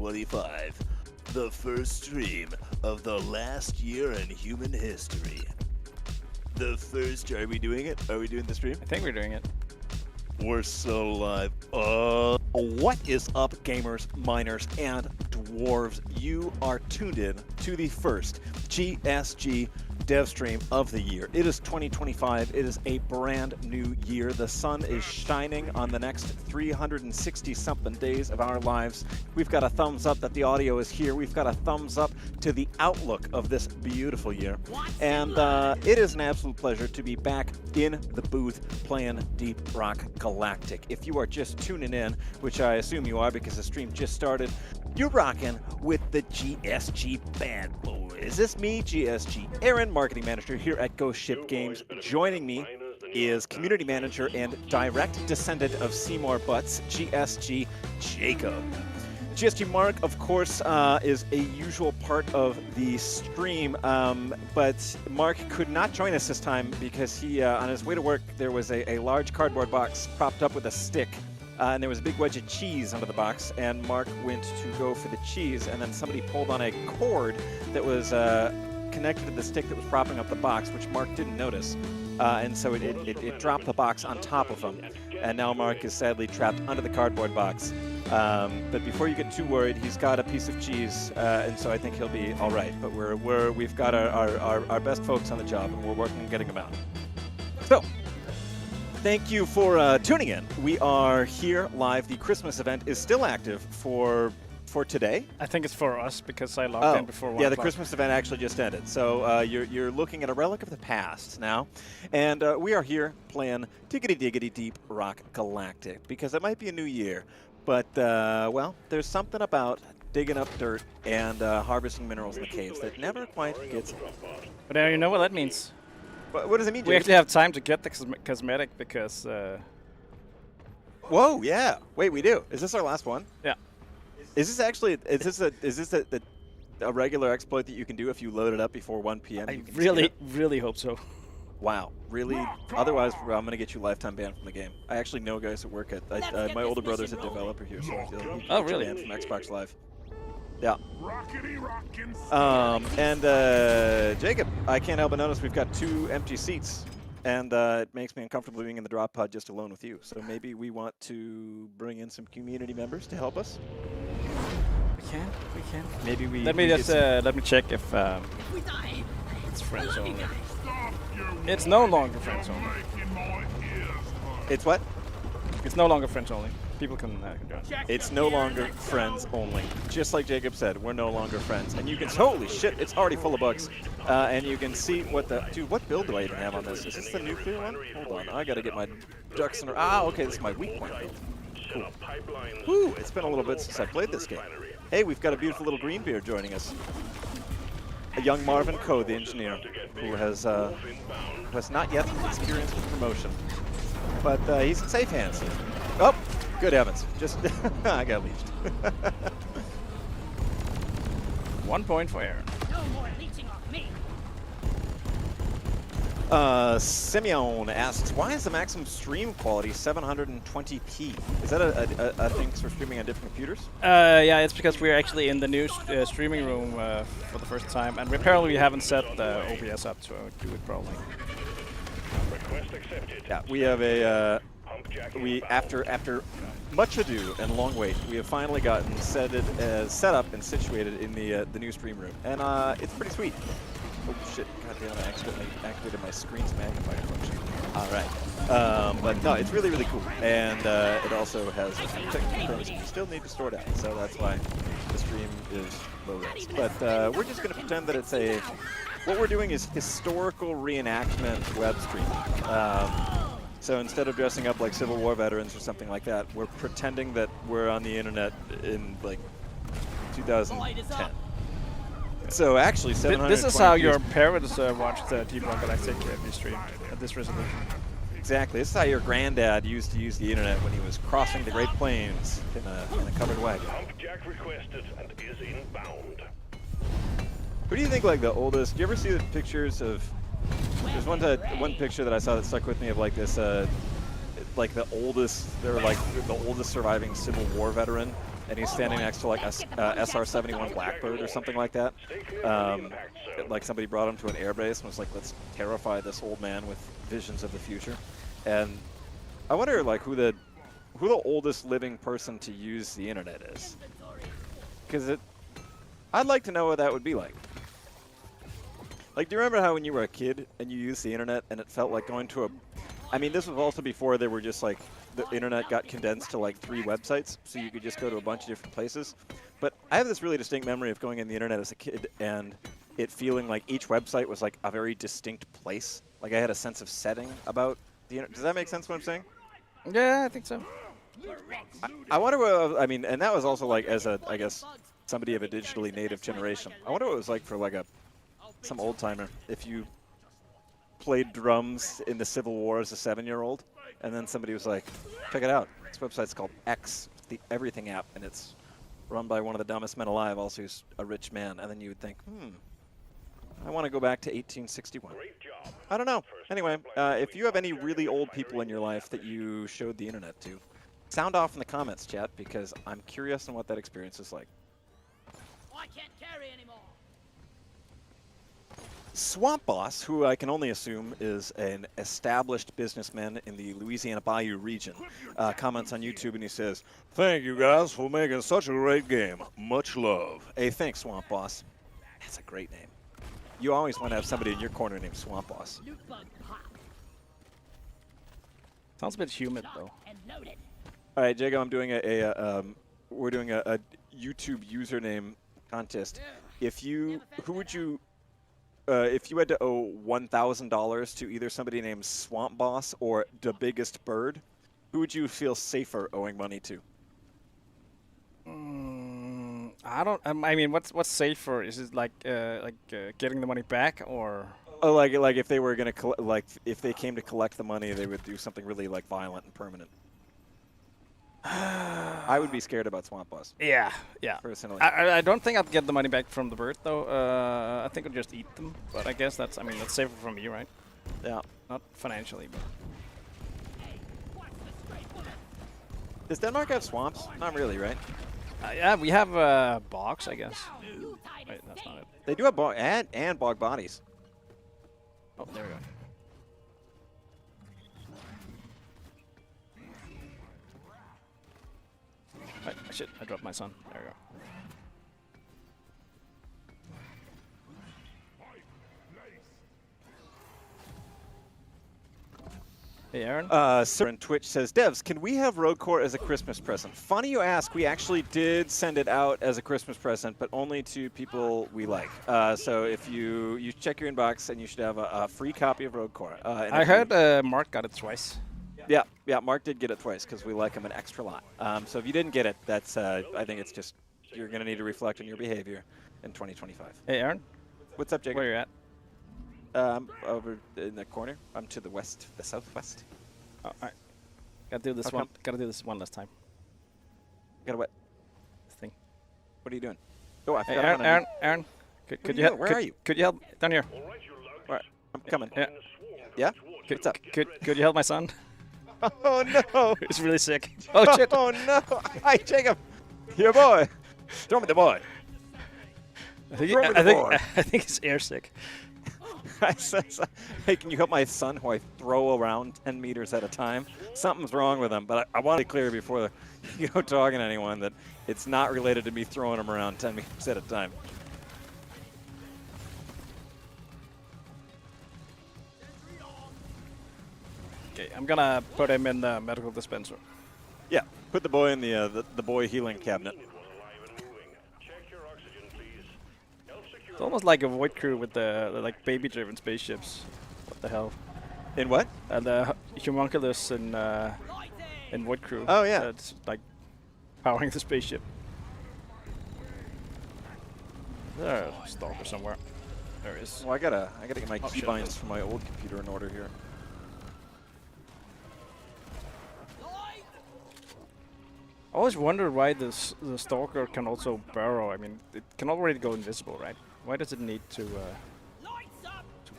2025, the first stream of the last year in human history. The first, are we doing it? Are we doing the stream? I think we're doing it. We're so live. What is up, gamers, miners, and dwarves? You are tuned in to the first GSG dev stream of the year. It is 2025. It is a brand new year. The sun is shining on the next 360-something days of our lives. We've got a thumbs up that the audio is here. We've got a thumbs up to the outlook of this beautiful year. And it is an absolute pleasure to be back in the booth playing Deep Rock Galactic. If you are just tuning in, which I assume you are because the stream just started, you're rocking with the GSG bad boys. It's me, GSG Aaron, marketing manager here at Ghost Ship Games. Joining me is community manager and direct descendant of Seymour Butts, GSG Jacob. GSG Mark, of course, is a usual part of the stream, but Mark could not join us this time because he, on his way to work, there was a large cardboard box propped up with a stick. And there was a big wedge of cheese under the box, and Mark went to go for the cheese, and then somebody pulled on a cord that was connected to the stick that was propping up the box, which Mark didn't notice. And so it dropped the box on top of him, and now Mark is sadly trapped under the cardboard box. But before you get too worried, he's got a piece of cheese, and so I think he'll be all right. But we've got our best folks on the job, and we're working on getting him out. So, thank you for tuning in. We are here live. The Christmas event is still active for today. I think it's for us because I logged in before 1 Yeah, the o'clock. Christmas event actually just ended. So you're looking at a relic of the past now. And we are here playing Diggity Diggity Deep Rock Galactic because it might be a new year. But, well, there's something about digging up dirt and harvesting minerals in the caves that never quite gets it. But you know what that means? What does it mean, We Jacob? actually have time to get the cosmetic because... Whoa, yeah. Wait, we do. Is this our last one? Yeah. Is this actually, is this a regular exploit that you can do if you load it up before 1 p.m.? I really hope so. Wow, really? Otherwise, I'm going to get you lifetime banned from the game. I actually know guys that work at, my older brother's a developer here, so I feel he Oh, really? banned from Xbox Live. Yeah. Jacob, I can't help but notice we've got 2 empty seats, and it makes me uncomfortable being in the drop pod just alone with you. So maybe we want to bring in some community members to help us. We can. Maybe we. Let me just let me check if it's friends only. It's no longer friends only. It's what? It's no longer friends only. People can join. It's no longer friends only. Just like Jacob said, we're no longer friends. And you can, holy shit, it's already full of bugs. And you can see what the, dude, what build do I even have on this? Is this the nuclear one? Hold on, I gotta get my ducks in a, okay, this is my weak point build. Cool. Whew, it's been a little bit since I played this game. Hey, we've got a beautiful little green beard joining us. A young Marvin Coe, the engineer, who has not yet experienced promotion. But he's in safe hands. Oh! Good heavens. Just, I got leached. 1 point for Aaron. No more leeching off me. Simeon asks, why is the maximum stream quality 720p? Is that a thing for streaming on different computers? Yeah, it's because we're actually in the new streaming room for the first time, and apparently we haven't set the OBS up to do it properly. Yeah, we have a... after much ado and long wait, we have finally gotten set up and situated in the new stream room, and it's pretty sweet. Oh shit! God damn! I accidentally activated my screen's magnifier function. All right, but no, it's really cool, and it also has a few technical things you still need to sort out, so that's why the stream is low res. But we're just going to pretend that it's a. What we're doing is historical reenactment web streaming. So instead of dressing up like Civil War veterans or something like that, we're pretending that we're on the internet in like 2010. So actually, 720. This is how your parents watched Deep Rock Galactic stream at this resolution. Exactly. This is how your granddad used to use the internet when he was crossing the Great Plains in a covered wagon. Jack requested and is inbound. Who do you think like the oldest? Do you ever see the pictures of? There's one picture that I saw that stuck with me of like this, like the oldest. They're like the oldest surviving Civil War veteran and he's standing next to like a SR-71 Blackbird or something like that. Like somebody brought him to an airbase and was like, let's terrify this old man with visions of the future. And I wonder like who the oldest living person to use the internet is. Because I'd like to know what that would be like. Like, do you remember how when you were a kid and you used the internet and it felt like going to a... I mean, this was also before they were just like, the internet got condensed to like 3 websites, so you could just go to a bunch of different places. But I have this really distinct memory of going in the internet as a kid and it feeling like each website was like a very distinct place. Like I had a sense of setting about the internet. Does that make sense what I'm saying? Yeah, I think so. I wonder what, I mean, and that was also like as a, I guess, somebody of a digitally native generation. I wonder what it was like for like some old timer if you played drums in the Civil War as a 7-year-old, and then somebody was like, check it out, this website's called X, the Everything app, and it's run by one of the dumbest men alive, also who's a rich man, and then you would think, I want to go back to 1861. I don't know. Anyway, if you have any really old people in your life that you showed the internet to, sound off in the comments, chat, because I'm curious on what that experience is like. I can't carry anymore. Swamp Boss, who I can only assume is an established businessman in the Louisiana Bayou region, comments on YouTube and he says, "Thank you guys for making such a great game. Much love." Hey, thanks, Swamp Boss. That's a great name. You always want to have somebody in your corner named Swamp Boss. Loot bug pop. Sounds a bit humid though. And loaded. All right, Jago, I'm doing we're doing a YouTube username contest. If you had to owe $1,000 to either somebody named Swamp Boss or the Biggest Bird, who would you feel safer owing money to? I don't. I mean, what's safer? Is it like getting the money back, or? Oh, like if they were gonna if they came to collect the money, they would do something really like violent and permanent. I would be scared about Swamp Boss. Yeah. Personally. I don't think I'd get the money back from the bird though. I think I'd just eat them. But I guess that's safer for me, right? Yeah. Not financially, but. Does Denmark have swamps? Not really, right? Yeah, we have bogs, I guess. Wait, that's not it. They do have bog and bog bodies. Oh, there we go. Right, shit, I dropped my son. There we go. Hey, Aaron? Sir on Twitch says, Devs, can we have Road Corps as a Christmas present? Funny you ask, we actually did send it out as a Christmas present, but only to people we like. So if you check your inbox, and you should have a free copy of Road Corps. I heard Mark got it twice. Yeah, Mark did get it twice because we like him an extra lot. So if you didn't get it, that's I think it's just you're going to need to reflect on your behavior in 2025. Hey, Aaron? What's up, Jacob? Where you at? Over in the corner. I'm to the west, the southwest. Oh, all right. Gotta do this one. Gotta do this one last time. Got what? This thing. What are you doing? Oh, I Hey, forgot. Aaron. Could you help? Where are you? Could you help down here? All right, I'm coming. Yeah. Yeah? What's up? Could you help my son? Oh no! He's really sick. Oh shit! Oh no! Hi, Jacob. Your boy. Throw me the boy. I think he's air sick. I says, hey, can you help my son who I throw around 10 meters at a time? Something's wrong with him, but I want to be clear before you go talking to anyone that it's not related to me throwing him around 10 meters at a time. Okay, I'm gonna put him in the medical dispenser. Yeah, put the boy in the boy healing cabinet. It's almost like a Void Crew with the like baby-driven spaceships. What the hell? In what? The homunculus in Void Crew. Oh yeah. It's like powering the spaceship. There's a stalker somewhere. There is. Well, I gotta get my keybinds from my old computer in order here. I always wondered why the stalker can also burrow. I mean, it can already go invisible, right? Why does it need to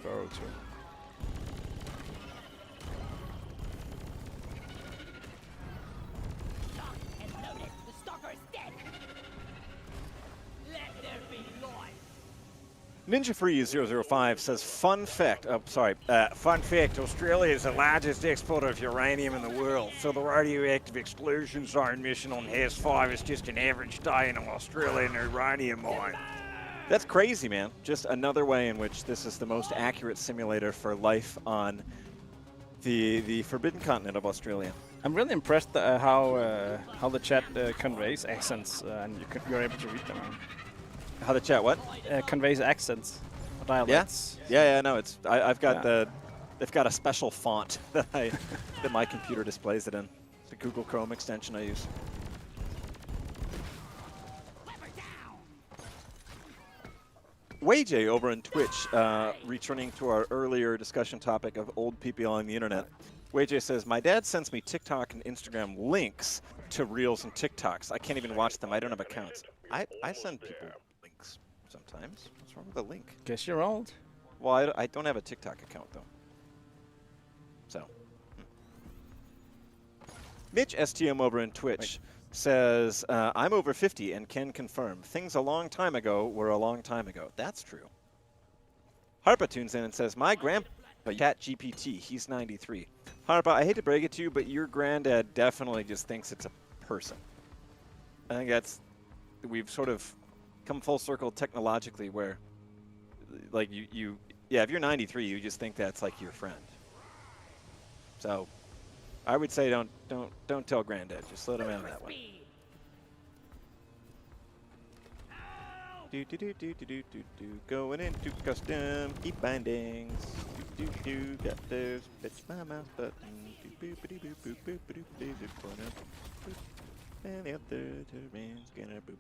burrow too? NinjaFree005 says, fun fact, fun fact, Australia is the largest exporter of uranium in the world, so the radioactive explosion zone mission on HAS5 is just an average day in an Australian uranium mine. That's crazy, man. Just another way in which this is the most accurate simulator for life on the forbidden continent of Australia. I'm really impressed how the chat conveys accents, and you're able to read them. How the chat what? Conveys accents, or dialects. Yeah. No, it's I've got they've got a special font that that my computer displays it in. It's the Google Chrome extension I use. WayJ over on Twitch, returning to our earlier discussion topic of old people on the internet. WayJ says, my dad sends me TikTok and Instagram links to Reels and TikToks. I can't even watch them. I don't have accounts. I send people links sometimes. What's wrong with the link? Guess you're old. Well, I don't have a TikTok account, though. So. Mitch STM over in Twitch says, I'm over 50 and can confirm. Things a long time ago were a long time ago. That's true. Harpa tunes in and says, my grandpa, ChatGPT, he's 93. Harpa, I hate to break it to you, but your granddad definitely just thinks it's a person. I think that's, we've sort of come full circle technologically where, like, yeah, if you're 93, you just think that's like your friend. So, I would say don't tell granddad. Just let him out that one. Going into custom heat bindings. Got those. That's my mouse button. And the other turbine's gonna boop.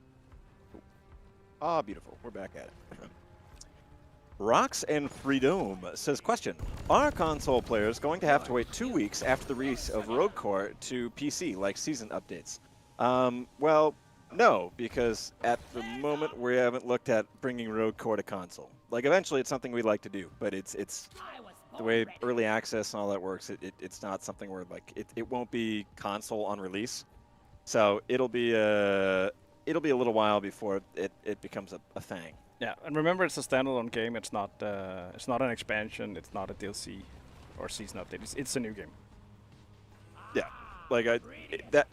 Ah, beautiful. We're back at it. Rocks and Freedom says, question, are console players going to have to wait 2 weeks after the release of Rogue Core to PC, like season updates? Well, no, because at the moment we haven't looked at bringing Rogue Core to console. Like, eventually it's something we'd like to do, but it's the way early access and all that works, it's not something where, like, it won't be console on release. So it'll be a little while before it becomes a thing. Yeah, and remember, it's a standalone game. It's not an expansion. It's not a DLC or season update. It's a new game. Yeah, like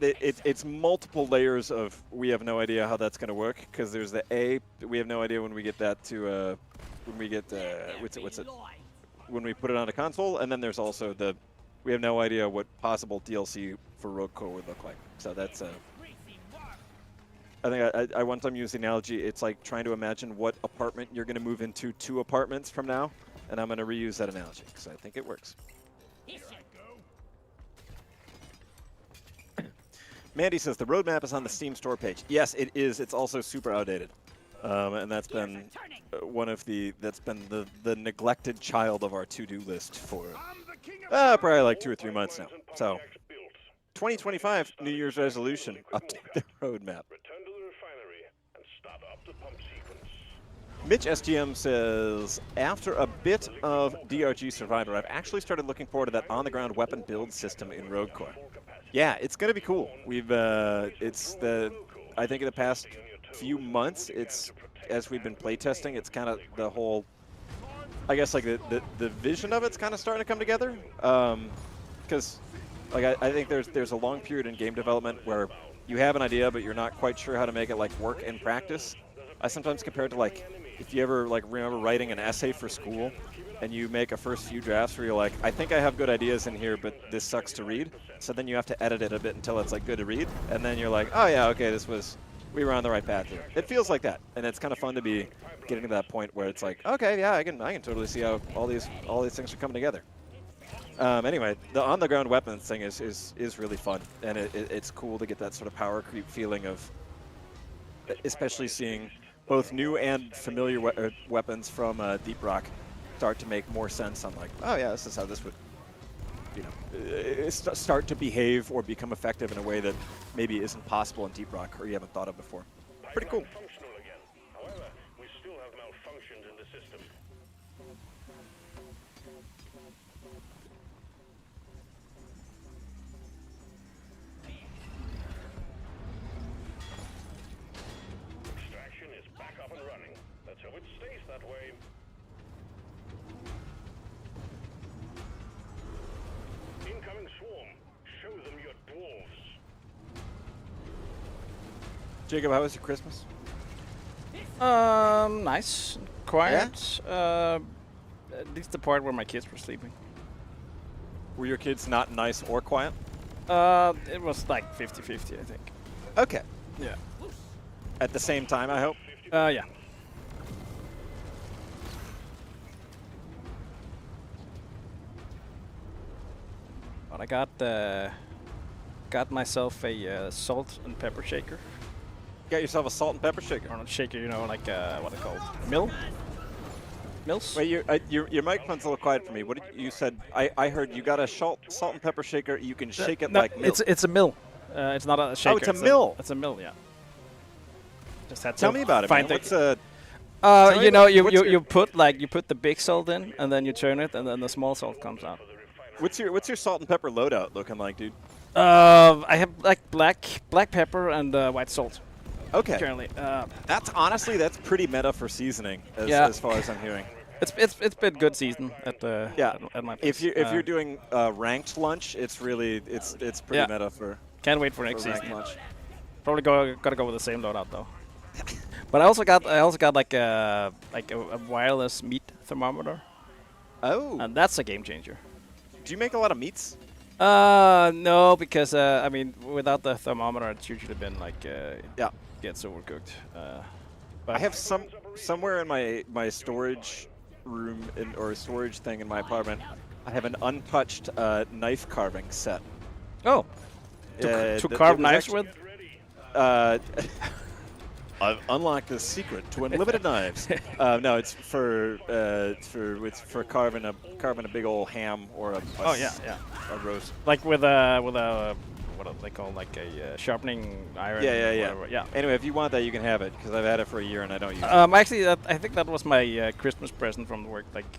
it's multiple layers of we have no idea how that's gonna work, because there's we have no idea when we get that to when we get when we put it on a console, and then there's also we have no idea what possible DLC for Rogue Core would look like. So that's I think I one time used the analogy, it's like trying to imagine what apartment you're going to move into 2 apartments from now, and I'm going to reuse that analogy, because I think it works. Mandy says, the roadmap is on the Steam store page. Yes, it is. It's also super outdated. And that's been that's been the neglected child of our to-do list for probably like 2 or 3 months now. So, 2025 New Year's resolution, update the roadmap. Mitch STM says, after a bit of DRG Survivor, I've actually started looking forward to that on-the-ground weapon build system in Rogue Core. Yeah, it's going to be cool. I think in the past few months, as we've been playtesting, it's kind of the whole, I guess, like the vision of it's kind of starting to come together. Because, like, I think there's a long period in game development where you have an idea, but you're not quite sure how to make it, like, work in practice. I sometimes compare it to, like, if you ever, like, remember writing an essay for school and you make a first few drafts where you're like, I think I have good ideas in here, but this sucks to read. So then you have to edit it a bit until it's, like, good to read. And then you're like, oh yeah, okay, we were on the right path here. It feels like that. And it's kind of fun to be getting to that point where it's like, okay, yeah, I can totally see how all these things are coming together. Anyway, the on-the-ground weapons thing is really fun. And it's cool to get that sort of power creep feeling of, especially seeing both new and familiar weapons from Deep Rock start to make more sense on, like, oh yeah, this is how this would, start to behave or become effective in a way that maybe isn't possible in Deep Rock or you haven't thought of before. Pretty cool. However, we still have malfunctions in the system. Extraction is back up and running. Let's hope hope it stays that way. Incoming swarm. Show them your dwarves. Jacob, how was your Christmas? Nice, quiet. At least the part where my kids were sleeping. Were your kids not nice or quiet? It was like 50-50, I think. Okay. Yeah. At the same time, I hope. Yeah. But I got myself a salt and pepper shaker. Got yourself a salt and pepper shaker. Or not shaker, you know, like what it called? Mill? Mills? Wait, your microphone's a little quiet for me. What did you said? I heard you got a salt and pepper shaker. You can shake it no, like milk. it's a mill. It's not a shaker. Oh, it's a mill. It's a mill, yeah. Just had to Tell me about it, man. find the- What's a? you know, what's you put the big salt in, and then you turn it, and then the small salt comes out. What's your salt and pepper loadout looking like, dude? I have like black pepper and white salt Okay. currently. That's pretty meta for seasoning, Yeah. as far as I'm hearing. It's been good season at Yeah. at my place. If you're doing ranked lunch, it's pretty Yeah. meta for Can't wait for next ranked season. lunch. Probably gotta go with the same loadout though. But I also got like a wireless meat thermometer, Oh. and that's a game changer. Do you make a lot of meats? No, because I mean, without the thermometer, it's usually been like Yeah. gets overcooked. But I have somewhere in my storage room or storage thing in my apartment. I have an untouched knife carving set. oh, to carve knives with. I've unlocked the secret to unlimited knives. No, it's for carving a big old ham or a Oh yeah, yeah. a roast. Like with a what do they call, like a sharpening iron? Yeah. whatever. Yeah. Anyway, if you want that, you can have it because I've had it for a year and I don't use it. Actually, I think that was my Christmas present from work, like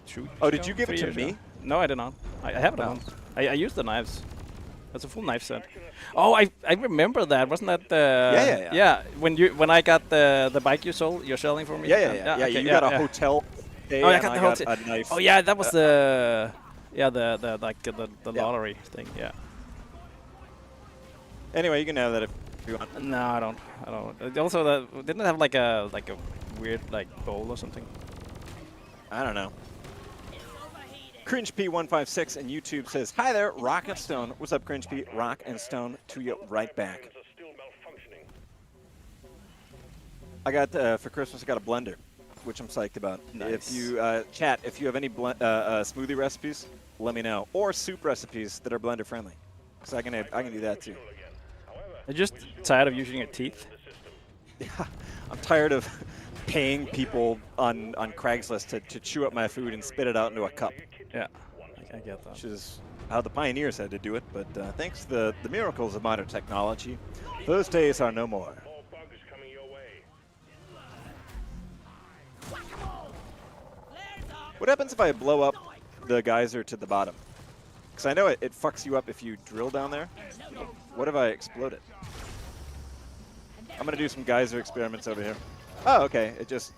2 years Oh, did ago, you give it 3 to years me? ago. No, I did not. I have it No. at home. I use the knives. That's a full knife set. Oh, I remember that. Wasn't that the? Yeah. When I got the bike you're selling for me. Yeah. okay, You got a hotel stay Oh, I and got I the got hotel. a knife. Oh yeah, that was the the lottery thing. Yeah. Anyway, you can have that if you want. No, I don't. Also, didn't it have like a weird like bowl or something? I don't know. Cringe P156 and YouTube says, "Hi there, Rock and Stone." What's up, Cringe P? Rock and Stone to you right back. Are still malfunctioning. I got for Christmas. I got a blender, which I'm psyched about. Nice. If you chat, if you have any smoothie recipes, let me know, or soup recipes that are blender friendly, because I can do that too. I'm just tired of using your teeth. Yeah, I'm tired of paying people on Craigslist to chew up my food and spit it out into a cup, Yeah, I get that. which is how the pioneers had to do it. But thanks to the miracles of modern technology, those days are no more. More bugs coming your way. What happens if I blow up the geyser to the bottom? Because I know it fucks you up if you drill down there. What if I explode it? I'm going to do some geyser experiments over here. Oh, okay. It just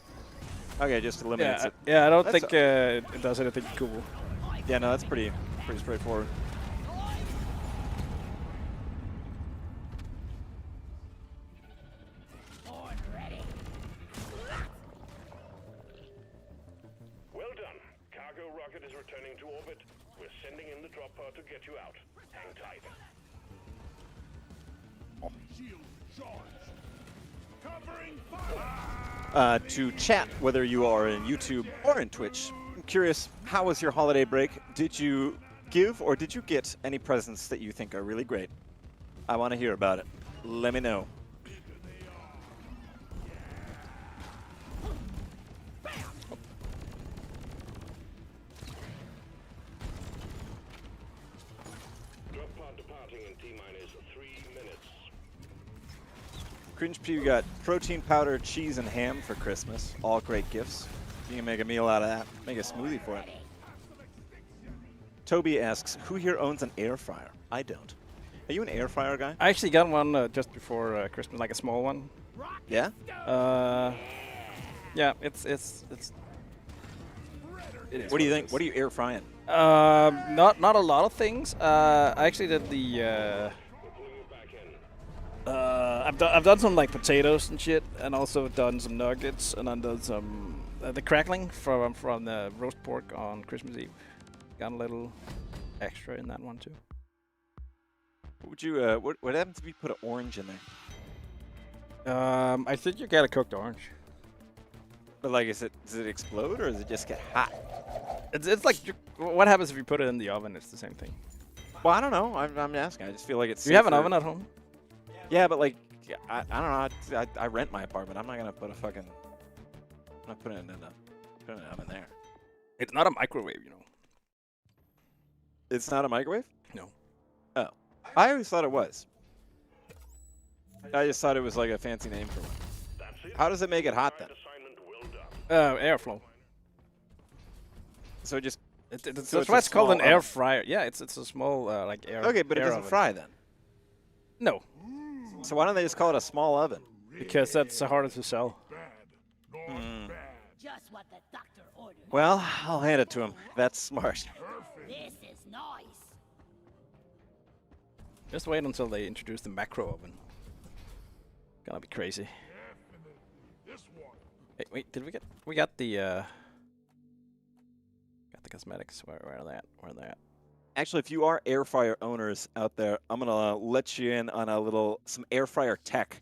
eliminates Yeah, it. yeah. I don't That's think it does anything cool. Yeah, no, that's pretty straightforward. Well done. Cargo rocket is returning to orbit. We're sending in the drop pod to get you out. Hang tight. To chat, whether you are in YouTube or in Twitch, I'm curious, how was your holiday break? Did you give or did you get any presents that you think are really great? I want to hear about it. Let me know. Drop pod departing in T-minus 3 minutes. Cringe P, you got protein powder, cheese, and ham for Christmas. All great gifts. You can make a meal out of that. Make a smoothie for it. Toby asks, who here owns an air fryer? I don't. Are you an air fryer guy? I actually got one just before Christmas, like a small one. Yeah? Yeah, it is What do you it think? is. What are you air frying? Not a lot of things. I actually did the. I've done some like potatoes and shit, and also done some nuggets, and then done some the crackling from the roast pork on Christmas Eve. Got a little extra in that one too. What would you? What happens if you put an orange in there? I think you get a cooked orange. But like, does it explode or does it just get hot? It's like what happens if you put it in the oven? It's the same thing. Well, I don't know. I'm asking. I just feel like it's. Do you have an safer. oven at home? Yeah, but like, I don't know. I rent my apartment. I'm not gonna put a fucking. I'm not putting it in putting an oven there. It's not a microwave, you know. It's not a microwave? No. Oh, I always thought it was. I just thought it was like a fancy name for one. How does it make it hot then? Airflow. So just. That's it's why a it's called an small air oven. fryer. Yeah, it's a small like air. Okay, but it air doesn't oven. fry then. No, So why don't they just call it a small oven? because that's harder to sell. Just what the doctor ordered. Well, I'll hand it to him. That's smart. This is nice. Just wait until they introduce the macro oven. Gonna be crazy. Hey, wait, did we get? We got the. Got the cosmetics. Where are they at? Where are they at? Actually, if you are air fryer owners out there, I'm gonna let you in on some air fryer tech.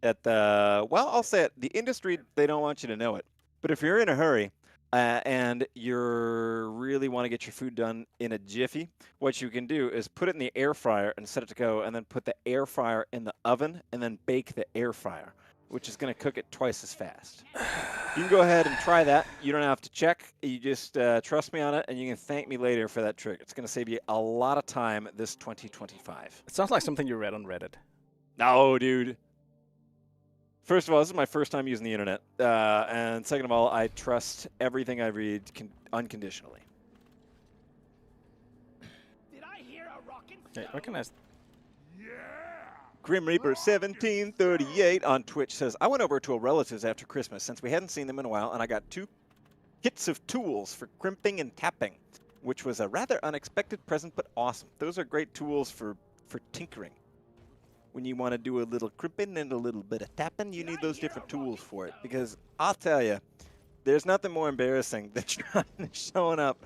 At the I'll say it. The industry, they don't want you to know it. But if you're in a hurry and you really want to get your food done in a jiffy, what you can do is put it in the air fryer and set it to go, and then put the air fryer in the oven, and then bake the air fryer, which is going to cook it twice as fast. You can go ahead and try that. You don't have to check. You just trust me on it, and you can thank me later for that trick. It's going to save you a lot of time this 2025. It sounds like something you read on Reddit. No, dude. First of all, this is my first time using the internet. And second of all, I trust everything I read unconditionally. Did I hear a rockin' Hey, recognize. Grim Reaper 1738 on Twitch says, I went over to a relative's after Christmas since we hadn't seen them in a while, and I got 2 kits of tools for crimping and tapping, which was a rather unexpected present, but awesome. Those are great tools for tinkering. When you want to do a little crimping and a little bit of tapping, you need those different tools for it. Because I'll tell you, there's nothing more embarrassing than showing up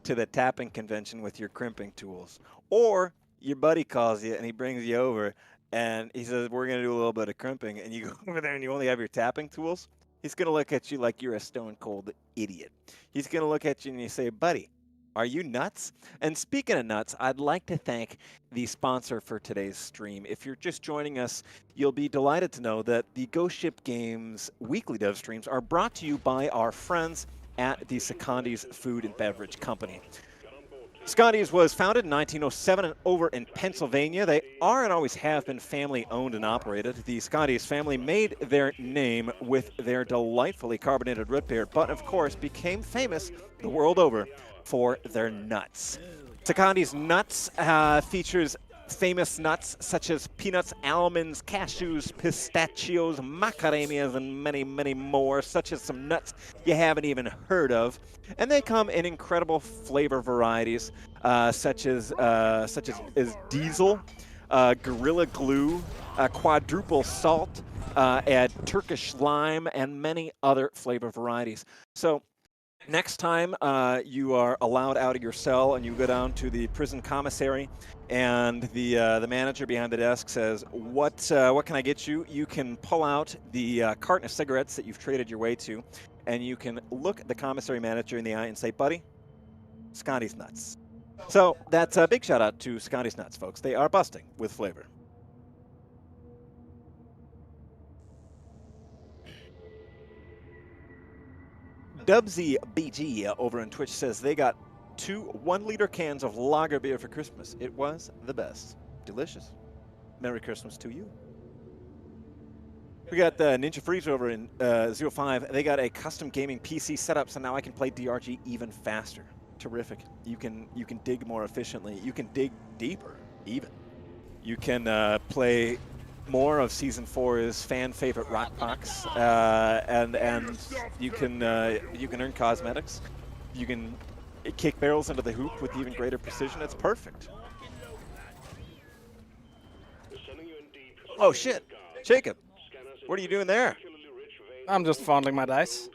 to the tapping convention with your crimping tools. Or your buddy calls you and he brings you over and he says, we're going to do a little bit of crimping. And you go over there and you only have your tapping tools. He's going to look at you like you're a stone cold idiot. He's going to look at you and you say, buddy, are you nuts? And speaking of nuts, I'd like to thank the sponsor for today's stream. If you're just joining us, you'll be delighted to know that the Ghost Ship Games weekly dev streams are brought to you by our friends at the Secondi's Food and Beverage Company. Secondi's was founded in 1907 and over in Pennsylvania. They are and always have been family owned and operated. The Secondi's family made their name with their delightfully carbonated root beer, but of course became famous the world over for their nuts. Secondi's Nuts features famous nuts such as peanuts, almonds, cashews, pistachios, macadamias, and many, many more, such as some nuts you haven't even heard of. And they come in incredible flavor varieties, such as diesel, gorilla glue, quadruple salt, add Turkish lime, and many other flavor varieties. So next time you are allowed out of your cell and you go down to the prison commissary and the manager behind the desk says, what can I get you? You can pull out the carton of cigarettes that you've traded your way to, and you can look the commissary manager in the eye and say, buddy, Scotty's nuts. So that's a big shout out to Scotty's Nuts, folks. They are busting with flavor. Dubsy BG over on Twitch says they got 2 1-liter cans of lager beer for Christmas. It was the best. Delicious. Merry Christmas to you. We got Ninja Freeze over in 05. They got a custom gaming PC setup, so now I can play DRG even faster. Terrific. You can dig more efficiently. You can dig deeper, even. You can play more of Season 4's fan favorite rock box, and you can earn cosmetics. You can kick barrels into the hoop with even greater precision. It's perfect. Oh shit, Jacob, what are you doing there? I'm just fondling my dice.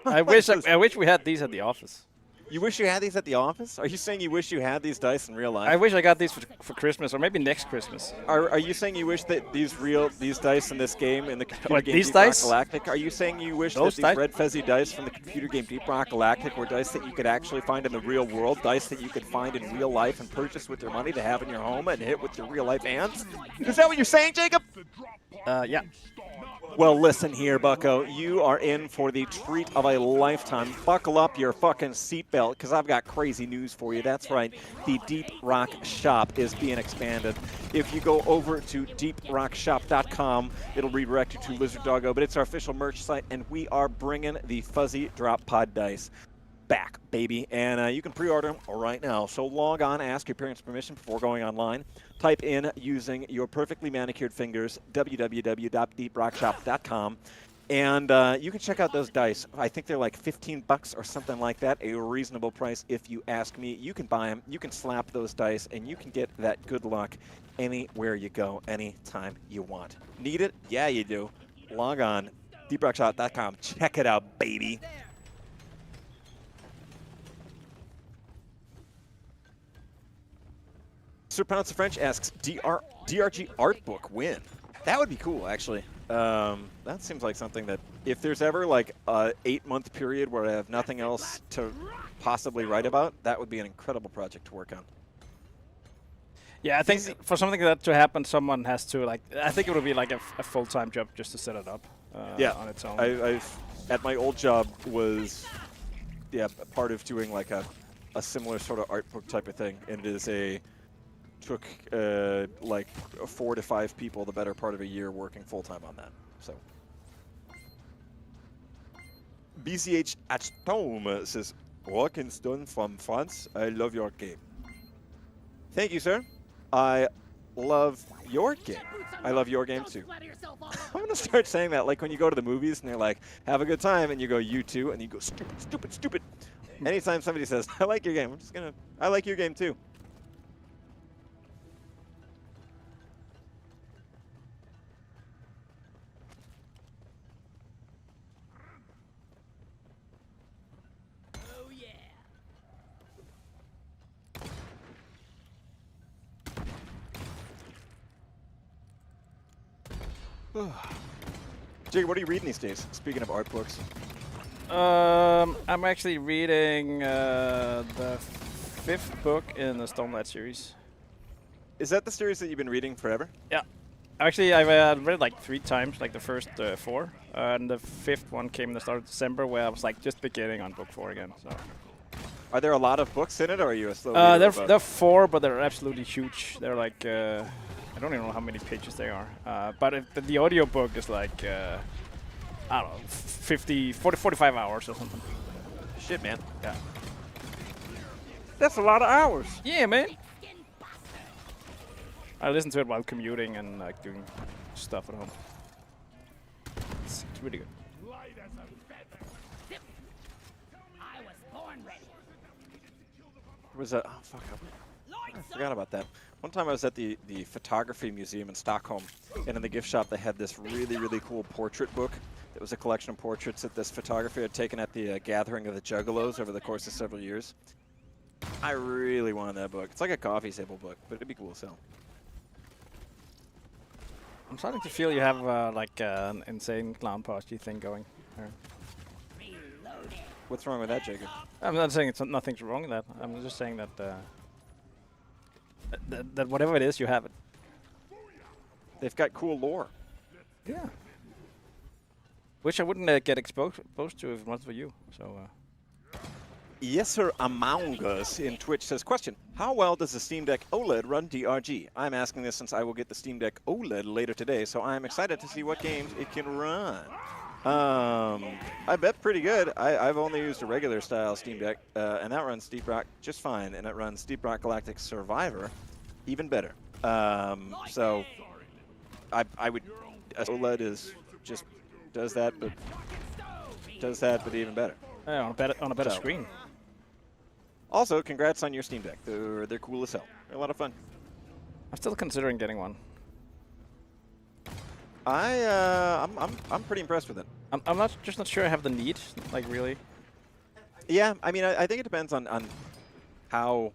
I wish we had these at the office. You wish you had these at the office? Are you saying you wish you had these dice in real life? I wish I got these for Christmas, or maybe next Christmas. Are you saying you wish that these dice in this game, in the computer game these Deep dice? Rock Galactic, are you saying you wish Those that dice? these red fuzzy dice from the computer game Deep Rock Galactic were dice that you could actually find in the real world, dice that you could find in real life and purchase with your money to have in your home and hit with your real life hands? Is that what you're saying, Jacob? Yeah. Well, listen here, bucko. You are in for the treat of a lifetime. Buckle up your fucking seatbelt, because I've got crazy news for you. That's right. The Deep Rock Shop is being expanded. If you go over to deeprockshop.com, it'll redirect you to Lizard Doggo, but it's our official merch site, and we are bringing the Fuzzy Drop Pod dice back, baby. And you can pre-order them right now. So log on, ask your parents' permission before going online. Type in, using your perfectly manicured fingers, www.deeprockshop.com. And you can check out those dice. I think they're like $15 or something like that, a reasonable price if you ask me. You can buy them, you can slap those dice, and you can get that good luck anywhere you go, anytime you want. Need it? Yeah, you do. Log on, deeprockshop.com. Check it out, baby. Sir Pounce of French asks, DRG art book win? That would be cool, actually. That seems like something that, if there's ever like a 8-month period where I have nothing else to possibly write about, that would be an incredible project to work on. Yeah, I think for something like that to happen, someone has to, like, I think it would be like a full-time job just to set it up on its own. I've at my old job was, part of doing like a similar sort of art book type of thing, and it is took like 4 to 5 people the better part of a year working full-time on that. So BCH Achtome says, "Walkins done from France. I love your game." Thank you, sir. I love your game. I love your game too. I'm gonna start saying that, like when you go to the movies and they're like, "Have a good time," and you go, "You too," and you go, "Stupid, stupid, stupid." Anytime somebody says, "I like your game," I'm just gonna, "I like your game too." Jake, what are you reading these days? Speaking of art books. I'm actually reading the 5th book in the Stormlight series. Is that the series that you've been reading forever? Yeah. Actually, I've read it like 3 times, like the first 4. And the 5th one came in the start of December, where I was like just beginning on book 4 again. So. Are there a lot of books in it, or are you a slow reader? They're 4, but they're absolutely huge. They're like, I don't even know how many pages they are. But the audiobook is like, I don't know, 45 hours or something. Shit, man. Yeah. That's a lot of hours. Yeah, man. I listen to it while commuting and like doing stuff at home. It's really good. I was born ready. Was that? Oh, fuck. I forgot about that. One time I was at the photography museum in Stockholm, and in the gift shop they had this really, really cool portrait book. It was a collection of portraits that this photographer had taken at the gathering of the Juggalos over the course of several years. I really wanted that book. It's like a coffee table book, but it'd be cool to sell. I'm starting to feel you have like an insane clown posture thing going here. What's wrong with that, Jacob? I'm not saying nothing's wrong with that. I'm just saying that that whatever it is, you have it. They've got cool lore. Yeah. Which I wouldn't get exposed to if it wasn't for you. So. Yes, sir. Among Us in Twitch says, question, how well does the Steam Deck OLED run DRG? I'm asking this since I will get the Steam Deck OLED later today, so I'm excited to see what games it can run. I bet pretty good. I've only used a regular style Steam Deck, and that runs Deep Rock just fine, and it runs Deep Rock Galactic Survivor even better. So I would OLED is just does that, but even better. Yeah, on a better So. screen. Also, congrats on your Steam Deck. They're cool as hell. They're a lot of fun. I'm still considering getting one. I'm pretty impressed with it. I'm not sure I have the need, like really. Yeah, I mean, I think it depends on how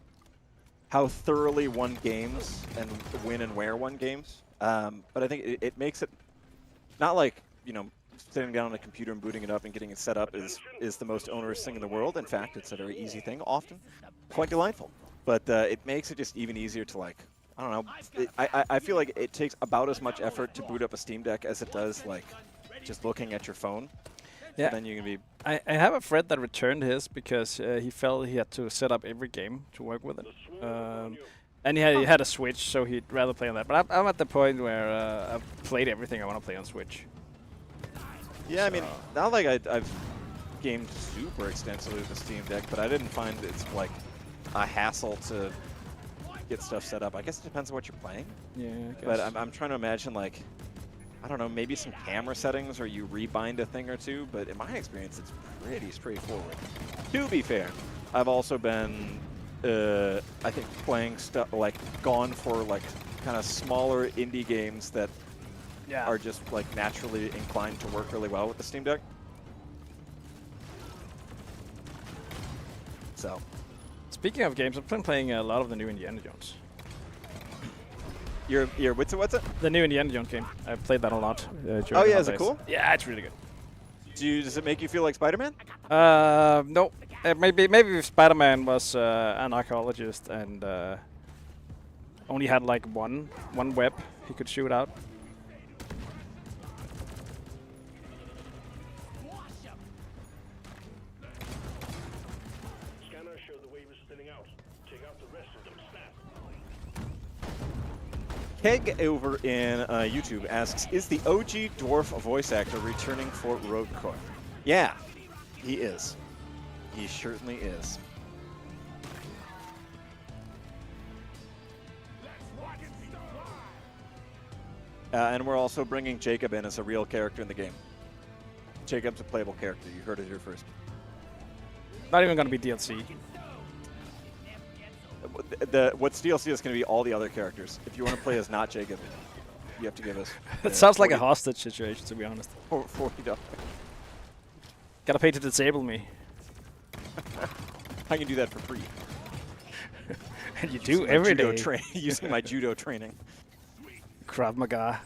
thoroughly one games and when and where one games. But I think it makes it not like, you know, sitting down on a computer and booting it up and getting it set up is the most onerous thing in the world. In fact, it's a very easy thing, often quite delightful. But it makes it just even easier to, like, I don't know. I feel like it takes about as much effort to boot up a Steam Deck as it does, like, just looking at your phone. Yeah. So then you can be. I have a friend that returned his because he felt he had to set up every game to work with it. And he had a Switch, so he'd rather play on that. But I'm at the point where I've played everything I want to play on Switch. Yeah, I mean, not like I've gamed super extensively with the Steam Deck, but I didn't find it's like a hassle to get stuff set up. I guess it depends on what you're playing. Yeah, I guess. But I'm trying to imagine, like, I don't know, maybe some camera settings or you rebind a thing or two, but in my experience, it's pretty straightforward. To be fair, I've also been, I think, playing stuff, like, gone for, like, kind of smaller indie games that are just, like, naturally inclined to work really well with the Steam Deck. So. Speaking of games, I've been playing a lot of the new Indiana Jones. What's it? The new Indiana Jones game. I played that a lot. Oh yeah, is it cool? Yeah, it's really good. Does it make you feel like Spider-Man? No. Maybe if Spider-Man was an archaeologist and only had like one web he could shoot out. Scanners show the wave is thinning out. Take out the rest of them. Snap. Keg over in YouTube asks, is the OG dwarf voice actor returning for Rogue Galactic? Yeah, he is. He certainly is. And we're also bringing Jacob in as a real character in the game. Jacob's a playable character. You heard it here first. Not even going to be DLC. What's DLC is going to be all the other characters. If you want to play as not Jacob, you have to give us. It sounds like a hostage situation, to be honest. $40. Gotta pay to disable me. I can do that for free. And you do every day. Using my judo training. Krav Maga.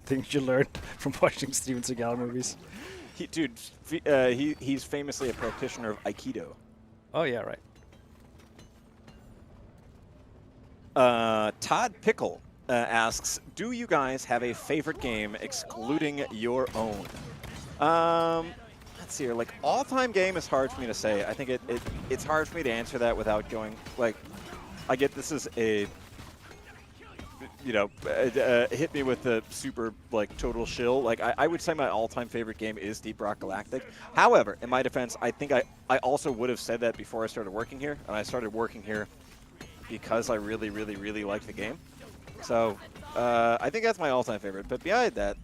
Things you learn from watching Steven Seagal movies. He's famously a practitioner of Aikido. Oh yeah, right. Todd Pickle asks, do you guys have a favorite game excluding your own? Let's see here. Like, all-time game is hard for me to say. I think it's hard for me to answer that without going, like, I get this is a, you know, hit me with the super, like, total shill. Like, I would say my all-time favorite game is Deep Rock Galactic. However, in my defense, I think I also would have said that before I started working here, and I started working here because I really, really, really like the game. So, I think that's my all-time favorite. But behind that,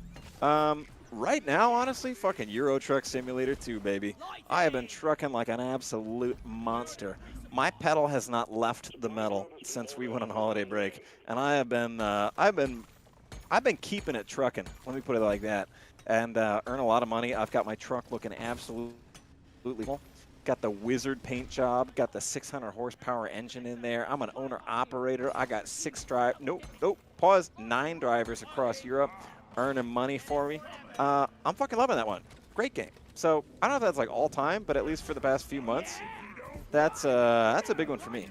right now, honestly, fucking Euro Truck Simulator 2, baby. I have been trucking like an absolute monster. My pedal has not left the metal since we went on holiday break, and I have been, I've been keeping it trucking. Let me put it like that, and earn a lot of money. I've got my truck looking absolutely cool. Got the Wizard paint job. Got the 600 horsepower engine in there. I'm an owner-operator. I got 9 drivers across Europe earning money for me. I'm fucking loving that one. Great game. So I don't know if that's like all time, but at least for the past few months, that's a big one for me.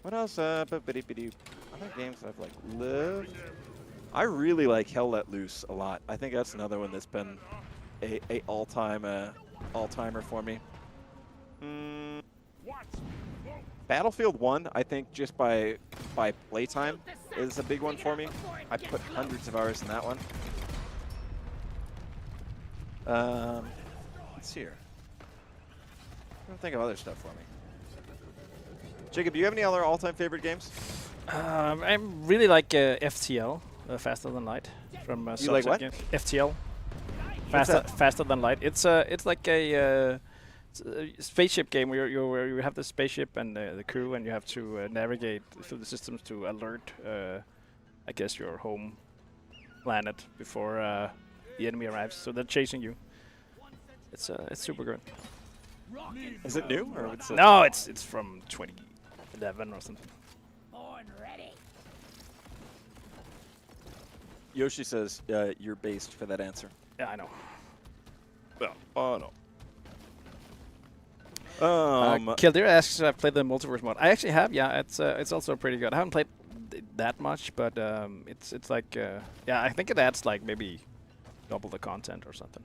What else? Other games I've like lived. I really like Hell Let Loose a lot. I think that's another one that's been a all-timer for me. Battlefield 1, I think just by playtime is a big one for me. I put hundreds of hours in that one. Let's see here. I'm trying to think of other stuff for me. Jacob, do you have any other all-time favorite games? I really like FTL, Faster Than Light, from You like what? Games. FTL, What's that? Faster Than Light. It's like a spaceship game where you have the spaceship and the crew, and you have to navigate through the systems to alert, I guess, your home planet before the enemy arrives. So they're chasing you. It's super good. Is it new or it's No, it's from 2011 or something. Born ready. Yoshi says you're based for that answer. Yeah, I know. Well, oh no. Kildare asks if I've played the multiverse mod. I actually have. Yeah, it's also pretty good. I haven't played that much, but it's like yeah, I think it adds like maybe double the content or something.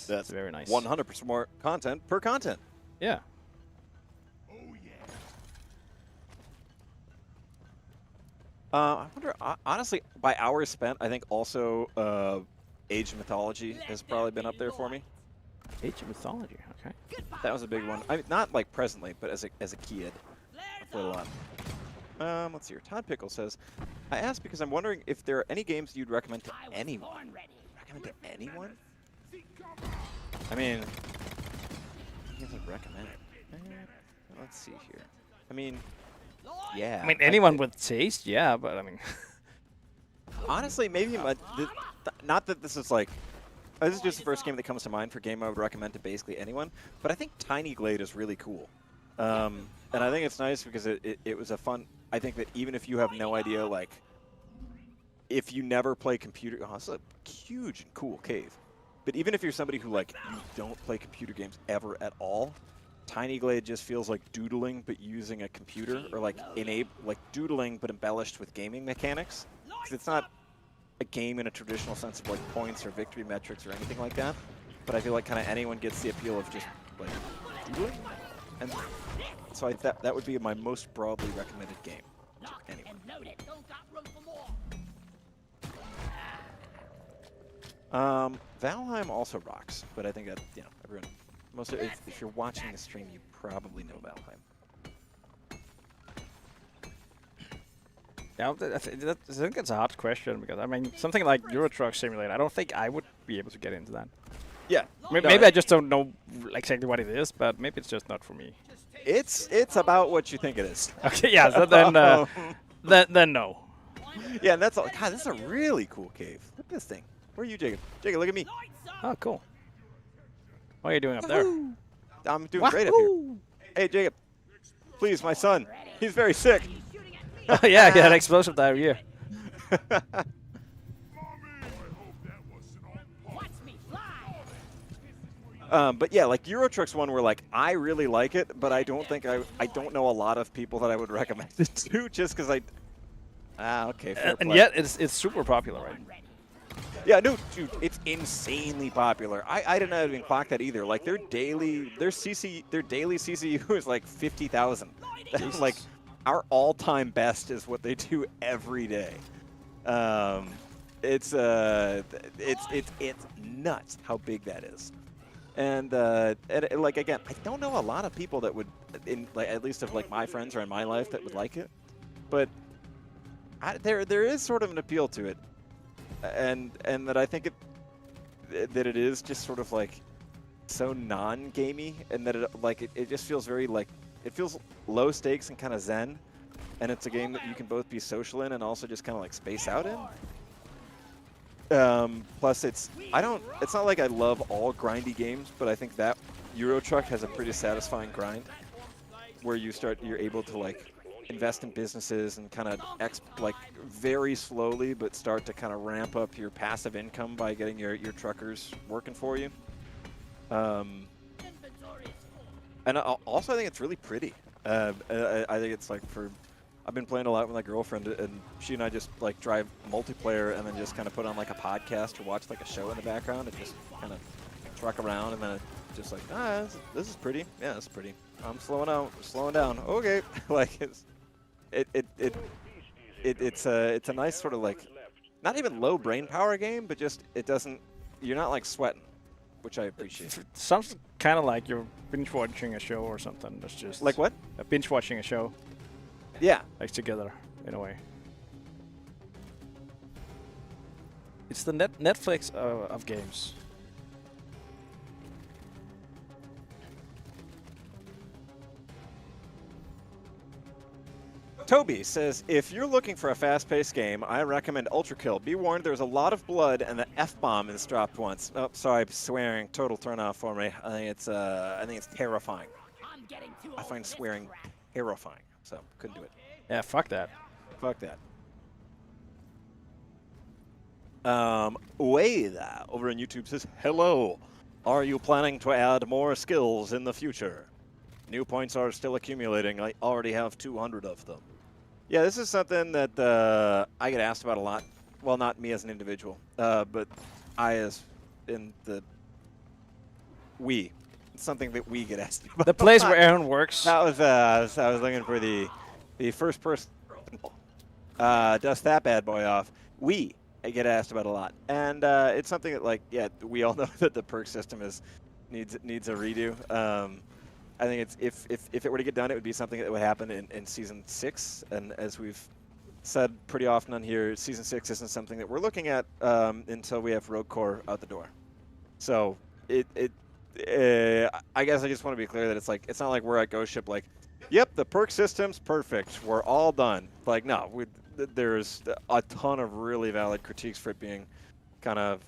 That's very nice. 100% more content per content. Yeah. I wonder, honestly, by hours spent, I think also Age of Mythology has probably been up there for me. Age of Mythology. Okay. That was a big one. I mean, not like presently, but as a kid, I played a lot. Let's see here. Todd Pickle says, I asked because I'm wondering if there are any games you'd recommend to anyone. Recommend to anyone? I mean, games I'd recommend. Let's see here. I mean, yeah. I mean, anyone with taste, yeah, but I mean, honestly, maybe not that this is like. This is just the first game that comes to mind for a game I would recommend to basically anyone. But I think Tiny Glade is really cool. And I think it's nice because it was a fun. I think that even if you have no idea, like, if you never play computer, oh, it's a huge and cool cave. But even if you're somebody who, like, you don't play computer games ever at all, Tiny Glade just feels like doodling but using a computer, or like doodling but embellished with gaming mechanics. Because it's not a game in a traditional sense of like points or victory metrics or anything like that. But I feel like kind of anyone gets the appeal of just like doodling. And so that would be my most broadly recommended game to anyone. Valheim also rocks, but I think that, you know, everyone, if you're watching the stream, you probably know Valheim. yeah, I think it's a hard question because I mean, something like Euro Truck Simulator, I don't think I would be able to get into that. Yeah, Maybe I just don't know exactly what it is, but maybe it's just not for me. It's about what you think it is. Okay, yeah, so then no. Yeah, and that's all. God, this is a really cool cave. Look at this thing. Where are you, Jacob? Jacob, look at me. Oh, cool. What are you doing up there? I'm doing great up here. Hey, Jacob. Please, my son. He's very sick. Oh, yeah, I got explosive diarrhea. But yeah, like Euro Truck's one where like I really like it, but I don't think I don't know a lot of people that I would recommend it to just because okay. Fair And play. yet it's super popular, right? Yeah, no, dude, it's insanely popular. I didn't even clock that either. Like their daily CCU is like 50,000. Like our all-time best is what they do every day. It's nuts how big that is. And like again, I don't know a lot of people that would, at least of like my friends or in my life, that would like it. But there is sort of an appeal to it. And that I think that it is just sort of like so non-gamey, and that it just feels very like it feels low stakes and kind of zen, and it's a game that you can both be social in and also just kind of like space out in. Plus, it's not like I love all grindy games, but I think that Euro Truck has a pretty satisfying grind, where you're able to like invest in businesses and kind of very slowly, but start to kind of ramp up your passive income by getting your truckers working for you. And also I think it's really pretty. I think it's like I've been playing a lot with my girlfriend, and she and I just like drive multiplayer and then just kind of put on like a podcast or watch like a show in the background and just kind of truck around, and then just like, this is pretty. Yeah, it's pretty. I'm slowing down. Okay. Like it's a nice sort of like, not even low brain power game, but just you're not like sweating, which I appreciate. Sounds kind of like you're binge watching a show or something. That's just like what? Binge watching a show. Yeah. like together in a way. It's the Netflix of games. Toby says, if you're looking for a fast-paced game, I recommend Ultra Kill. Be warned, there's a lot of blood, and the F-bomb is dropped once. Oh, sorry, swearing. Total turn-off for me. I think it's terrifying. I'm getting too I old find for this swearing crap. terrifying, so couldn't do it. Yeah, fuck that. Fuck that. Wade over on YouTube says, hello. Are you planning to add more skills in the future? New points are still accumulating. I already have 200 of them. Yeah, this is something that I get asked about a lot. Well, not me as an individual, but I as in the we. It's something that we get asked about. The place where Aaron works. That was I was looking for the first person. Dust that bad boy off. We get asked about a lot, and it's something that, like, yeah, we all know that the perk system needs a redo. I think it's if it were to get done, it would be something that would happen in Season 6. And as we've said pretty often on here, Season 6 isn't something that we're looking at until we have Rogue Core out the door. So I guess I just want to be clear that it's not like we're at Ghost Ship like, yep, the perk system's perfect, we're all done. Like, no, there's a ton of really valid critiques for it being kind of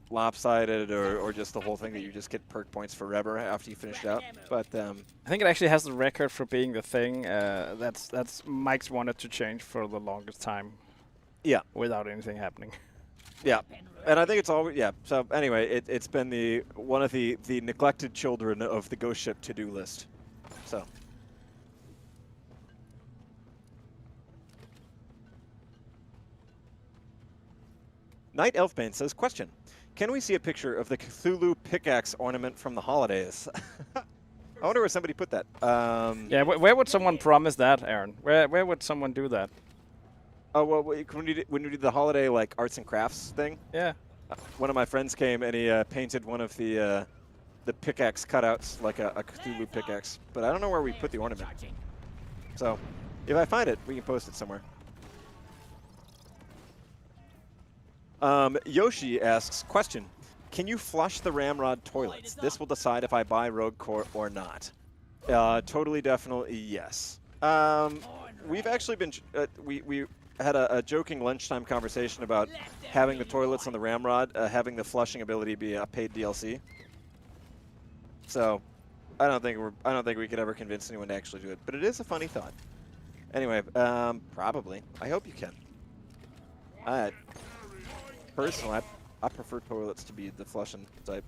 lopsided or just the whole thing that you just get perk points forever after you finish it out. But I think it actually has the record for being the thing that's Mike's wanted to change for the longest time. Yeah. Without anything happening. Yeah. And I think it's always, yeah. So anyway, it's been one of the neglected children of the Ghost Ship to-do list. So. Night Elfbane says, question. Can we see a picture of the Cthulhu pickaxe ornament from the holidays? I wonder where somebody put that. Yeah, where would someone promise that, Aaron? Where would someone do that? Oh, well, when we did the holiday, like, arts and crafts thing, Yeah. one of my friends came and he painted one of the pickaxe cutouts, like a Cthulhu pickaxe. But I don't know where we put the ornament. So if I find it, we can post it somewhere. Yoshi asks, question, can you flush the Ramrod toilets? This will decide if I buy Rogue Core or not. Totally, definitely, yes. We've actually been, we had a joking lunchtime conversation about having the toilets on the Ramrod, having the flushing ability be a paid DLC. So, I don't think we could ever convince anyone to actually do it, but it is a funny thought. Anyway, probably. I hope you can. Personally, I prefer toilets to be the flushing type.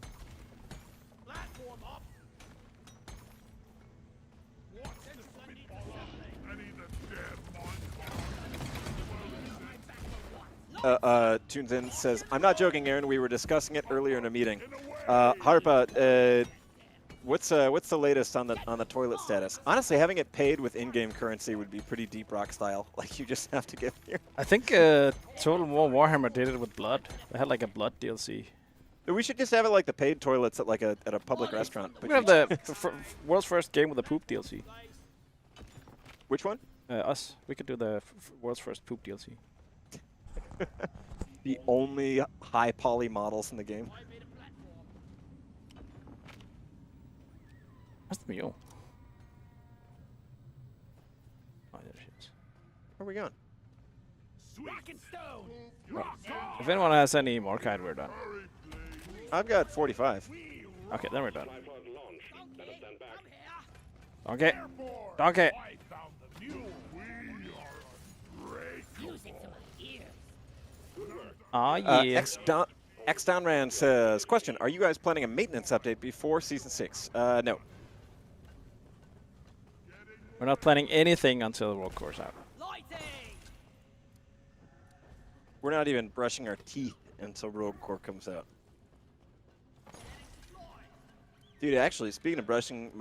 Tunes in says, I'm not joking, Aaron. We were discussing it earlier in a meeting. Harpa, what's the latest on the toilet status? Honestly, having it paid with in-game currency would be pretty Deep Rock style. Like, you just have to get here. I think Total War Warhammer did it with blood. They had like a blood DLC. We should just have it like the paid toilets at a public restaurant. We have the world's first game with a poop DLC. Which one? Us. We could do the world's first poop DLC. The only high poly models in the game. That's the mule. Oh, there she is. Where are we going? Rock and stone. If anyone has any more kind, we're done. I've got 45. Okay, then we're done. Tripod launch. Let us stand back. Okay. Okay. Music to my ears. Oh yeah. X Downran says, question, are you guys planning a maintenance update before Season 6? No. We're not planning anything until the Rogue Core's out. Lighting. We're not even brushing our teeth until Rogue Core comes out. Dude, actually, speaking of brushing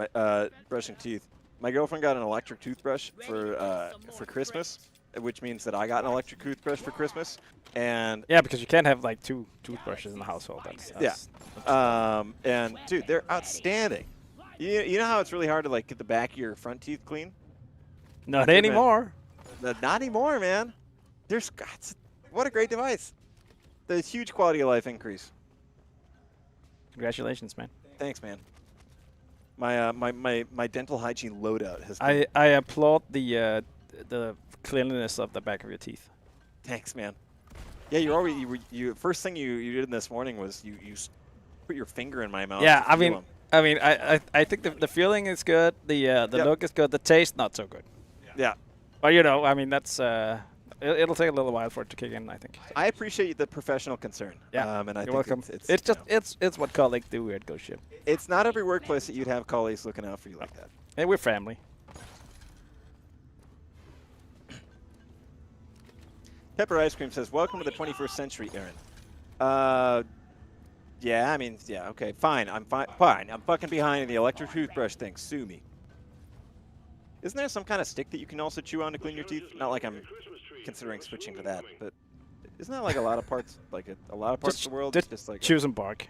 teeth, my girlfriend got an electric toothbrush for Christmas, which means that I got an electric toothbrush for Christmas. And Yeah, because you can't have like 2 toothbrushes in the household. That's and dude, they're outstanding. You know how it's really hard to like get the back of your front teeth clean? not Good man. anymore. Not anymore, man. What a great device. The huge quality of life increase. Congratulations, man. Thanks, man. My dental hygiene loadout has been. I applaud the cleanliness of the back of your teeth. Thanks, man. Yeah, you're already you first thing you did this morning was you put your finger in my mouth. Yeah, to I feel mean, I think the feeling is good. The look is good. The taste not so good. Yeah. But you know, I mean, that's it'll take a little while for it to kick in, I think. I appreciate the professional concern. Yeah, and I you're think welcome. It's It's just you know, it's what colleagues do at Ghost Ship. it's not every workplace that you'd have colleagues looking out for you like that. And we're family. Pepper Ice Cream says, "Welcome to the 21st century, Aaron." Yeah, I mean, yeah, okay, fine. I'm fine. Fine. I'm fucking behind in the electric toothbrush thing. Sue me. Isn't there some kind of stick that you can also chew on to clean your teeth? Not like I'm considering switching to that, but isn't that like a lot of parts, like a lot of parts of the world? It's just like choose and bark.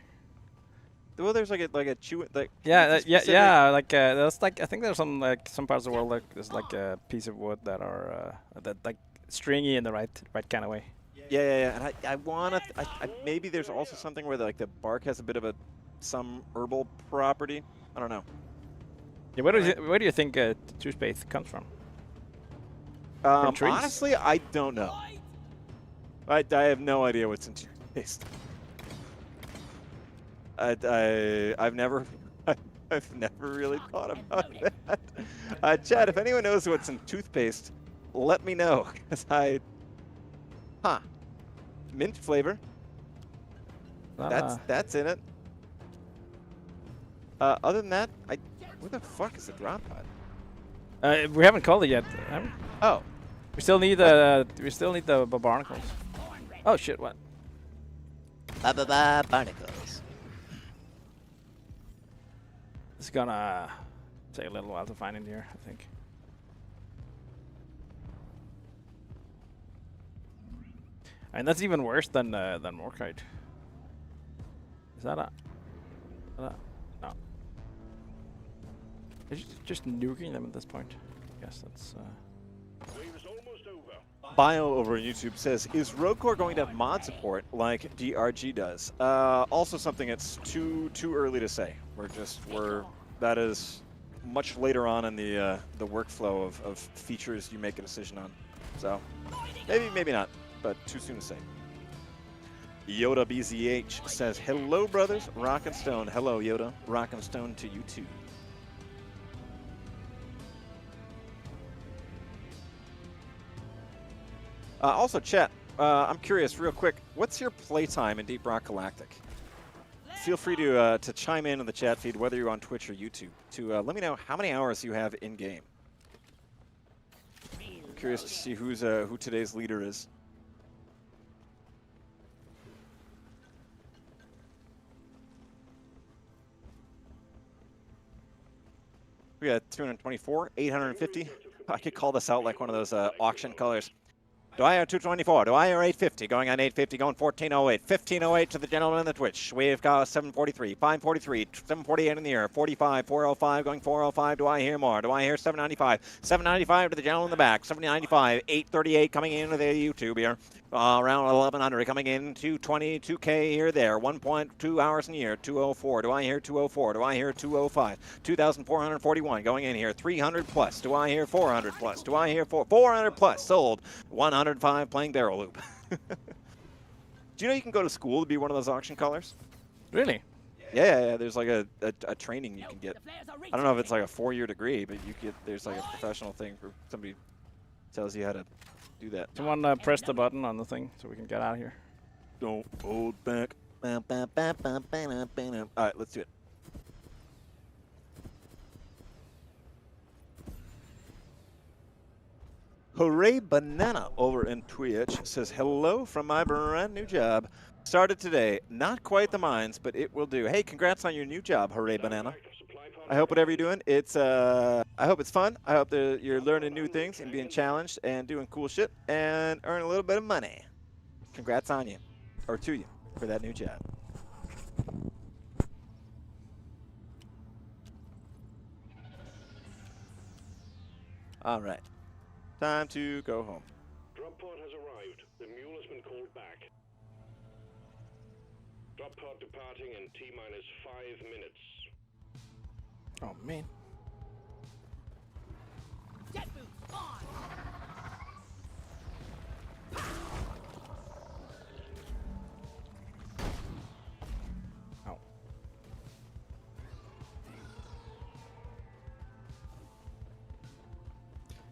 well, there's like a chew like Yeah, specific- yeah. Like there's like I think there's some parts of the world like there's like a piece of wood that are that like stringy in the right kind of way. Yeah. And I wanna maybe there's also something where like the bark has a bit of some herbal property. I don't know. Yeah, where do you think toothpaste comes from? trees? Honestly, I don't know. I have no idea what's in toothpaste. I've never really thought about that. Chad, if anyone knows what's in toothpaste, let me know. Cause mint flavor. That's in it. Other than that, where the fuck is the drop pod? We haven't called it yet. Have we? Oh, We still need the barnacles. Oh shit! What? barnacles. It's gonna take a little while to find in here, I think. And that's even worse than Morkite. Is that a? No. It's just nuking them at this point. I guess that's. Wave is almost over. Bio over on YouTube says, "Is Rogue Core going to have mod support like DRG does?" Also, something that's too early to say. That is much later on in the workflow of features you make a decision on. So maybe not, but too soon to say. Yoda BZH says, "Hello, brothers, Rock and Stone." Hello, Yoda. Rock and Stone to you too. Also, chat, I'm curious, real quick, what's your playtime in Deep Rock Galactic? Feel free to chime in the chat feed, whether you're on Twitch or YouTube, to let me know how many hours you have in-game. I'm curious to see who today's leader is. We got 224, 850. I could call this out like one of those auction colors. Do I hear 224? Do I hear 850? Going on 850, going 1408. 1508 to the gentleman in the Twitch. We've got 743, 543, 748 in the air, 45, 405, going 405. Do I hear more? Do I hear 795? 795 to the gentleman in the back. 795, 838 coming into the YouTube here. Around 1100 coming in, 220, 2K here, there. 1.2 hours in the year, 204. Do I hear 204? Do I hear 205? 2,441 going in here, 300 plus. Do I hear 400 plus? Do I hear 400 plus? Sold. 105 playing barrel loop. Do you know you can go to school to be one of those auction callers? Really? Yeah. There's like a training you can get. I don't know if it's like a 4-year degree, but there's like a professional thing for somebody tells you how to do that. Someone press the button on the thing so we can get out of here. Don't hold back. All right, let's do it. Hooray Banana over in Twitch says, "Hello from my brand new job. Started today. Not quite the mines, but it will do. Hey, congrats on your new job, Hooray Banana. I hope whatever you're doing, I hope it's fun. I hope that you're learning new things and being challenged and doing cool shit and earning a little bit of money. Congrats on you, or to you, for that new job." All right. Time to go home. Drop pod has arrived. The mule has been called back. Drop pod departing in T-minus 5 minutes. Oh man. Jet boots on. Oh.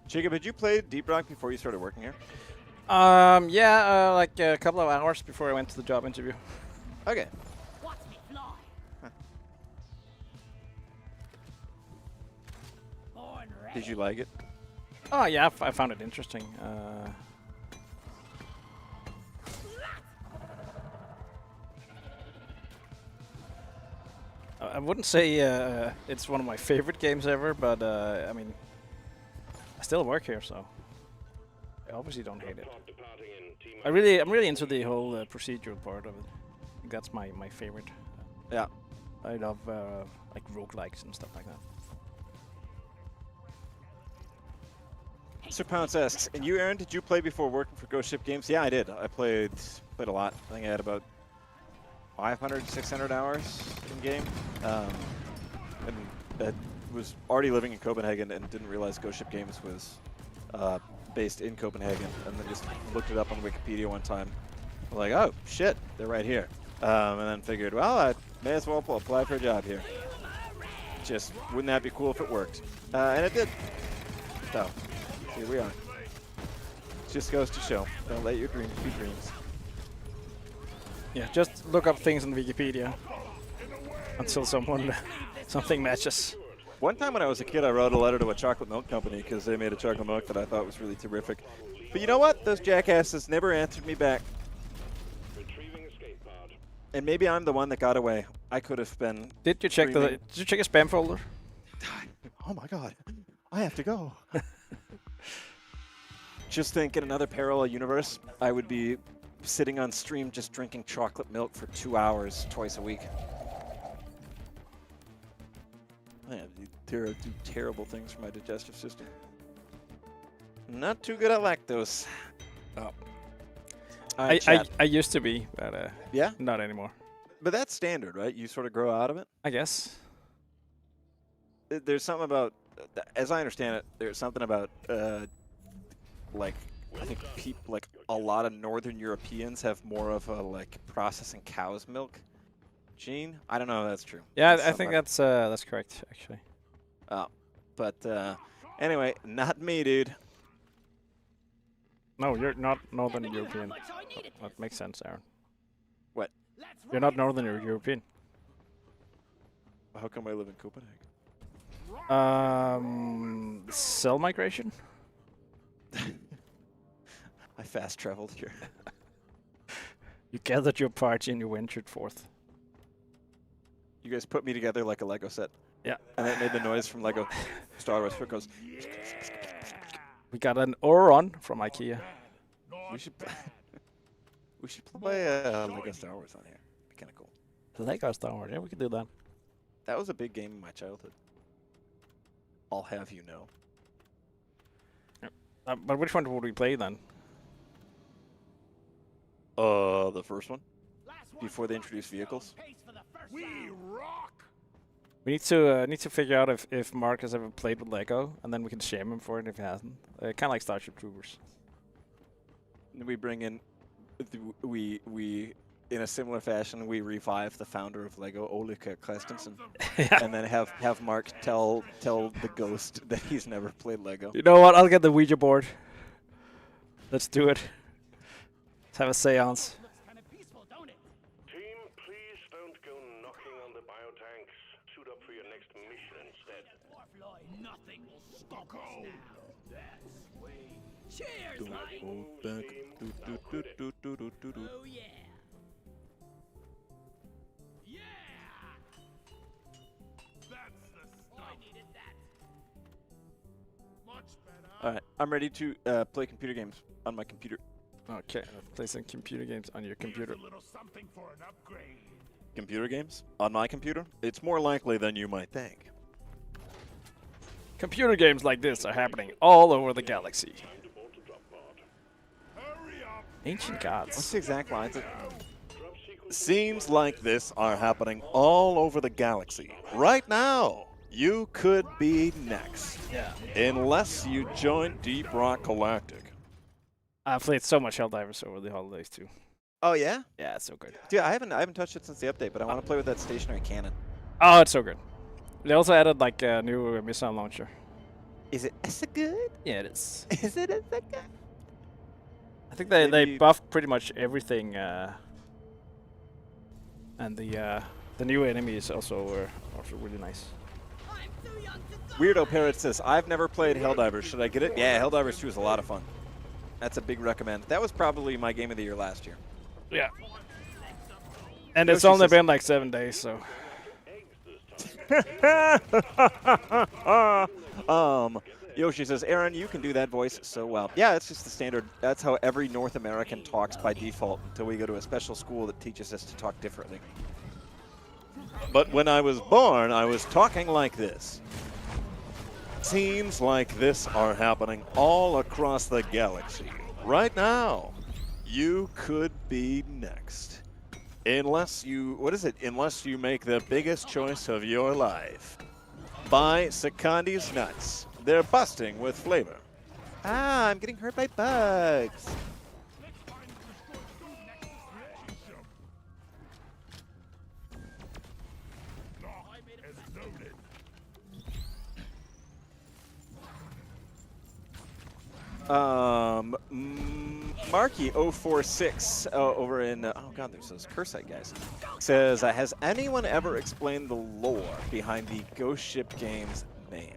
Jacob, had you played Deep Rock before you started working here? Yeah, like a couple of hours before I went to the job interview. Okay. Watch me fly. Huh. Born ready. Did you like it? Oh yeah, I found it interesting. I wouldn't say it's one of my favorite games ever, but I mean, I still work here, so I obviously don't hate it. Pod departing in T-minus I'm really into the whole procedural part of it. I think that's my favorite. Yeah. I love like roguelikes and stuff like that. Mr. Pounce asks, and you, Aaron, did you play before working for Ghost Ship Games? Yeah, I did. I played a lot. I think I had about 500, 600 hours in game. And I was already living in Copenhagen and didn't realize Ghost Ship Games was based in Copenhagen. And then just looked it up on Wikipedia one time. I'm like, oh, shit, they're right here. And then figured, well, I may as well apply for a job here. Just, wouldn't that be cool if it worked? And it did. So, here we are. Just goes to show, don't let your dreams be dreams. Yeah, just look up things on Wikipedia until something matches. One time when I was a kid, I wrote a letter to a chocolate milk company because they made a chocolate milk that I thought was really terrific. But you know what? Those jackasses never answered me back. retrieving escape pod. And maybe I'm the one that got away. I could have been. Did you check dreaming. did you check a spam folder? Oh my god, I have to go. Just think, in another parallel universe, I would be sitting on stream just drinking chocolate milk for 2 hours twice a week. Man, do terrible things for my digestive system. Not too good at lactose. Oh. I used to be, but Yeah? not anymore. But that's standard, right? You sort of grow out of it? I guess. There's something about, as I understand it, there's something about, like, I think like a lot of Northern Europeans have more of a like processing cow's milk gene. I don't know if that's true. Yeah, That's I think something that's correct actually. Oh, but anyway, not me, dude. No, you're not Northern European. Much I needed That makes sense, Aaron. What? Let's You're not Northern European. How come I live in Copenhagen? Cell migration? I fast traveled here. You gathered your party and you ventured forth. You guys put me together like a Lego set. Yeah. And it made the noise from Lego Star Wars. It goes. We got an Oron from IKEA. We should. We should play Lego Star Wars on here. Be kind of cool. Lego Star Wars, yeah, we could do that. That was a big game in my childhood. I'll have you know. But which one would we play then? The first one. Before they introduce vehicles. We rock. We need to figure out if Mark has ever played with Lego, and then we can shame him for it if he hasn't. Kind of like Starship Troopers. We bring in, we in a similar fashion, we revive the founder of Lego, Ulrika Christensen, and then have Mark tell the ghost that he's never played Lego. You know what? I'll get the Ouija board. Let's do it. Let's have a seance. Looks kind of peaceful, don't it? Team, please don't go knocking on the biotanks. Suit up for your next mission instead. Dwarf nothing will stop us now. That's sweet. Cheers, mate. Oh yeah. Yeah. That's the stuff. I needed that. Much better. All right, I'm ready to play computer games on my computer. Okay, play some computer games on your computer. Here's a little something for an upgrade. Computer games on my computer? It's more likely than you might think. Computer games like this are happening all over the galaxy. Ancient What's gods. the exact lines? Scenes like this are happening all over the galaxy. Right now, you could be next. Yeah. Unless you join Deep Rock Galactic. I played so much Helldivers over the holidays too. Oh yeah? Yeah, it's so good. Dude, I haven't touched it since the update, but I want to play with that stationary cannon. Oh, it's so good. They also added like a new missile launcher. Is it so good? Yeah, it is. Is it so good? I think they Maybe- buffed pretty much everything, and the new enemies also were also really nice. Weirdo Parrot says, I've never played Helldivers. Should I get it? Yeah, Helldivers 2 is a lot of fun. That's a big recommend. That was probably my game of the year last year. Yeah. And it's Yoshi only says- been like 7 days, so. Yoshi says, Aaron, you can do that voice so well. Yeah, it's just the standard. That's how every North American talks by default until we go to a special school that teaches us to talk differently. But when I was born, I was talking like this. Scenes like this are happening all across the galaxy. Right now, you could be next. Unless you, unless you make the biggest choice of your life. Buy Secondi's nuts. They're busting with flavor. Ah, I'm getting hurt by bugs. Marky046 over in, oh god, there's those Cursite guys, says, has anyone ever explained the lore behind the Ghost Ship Games name?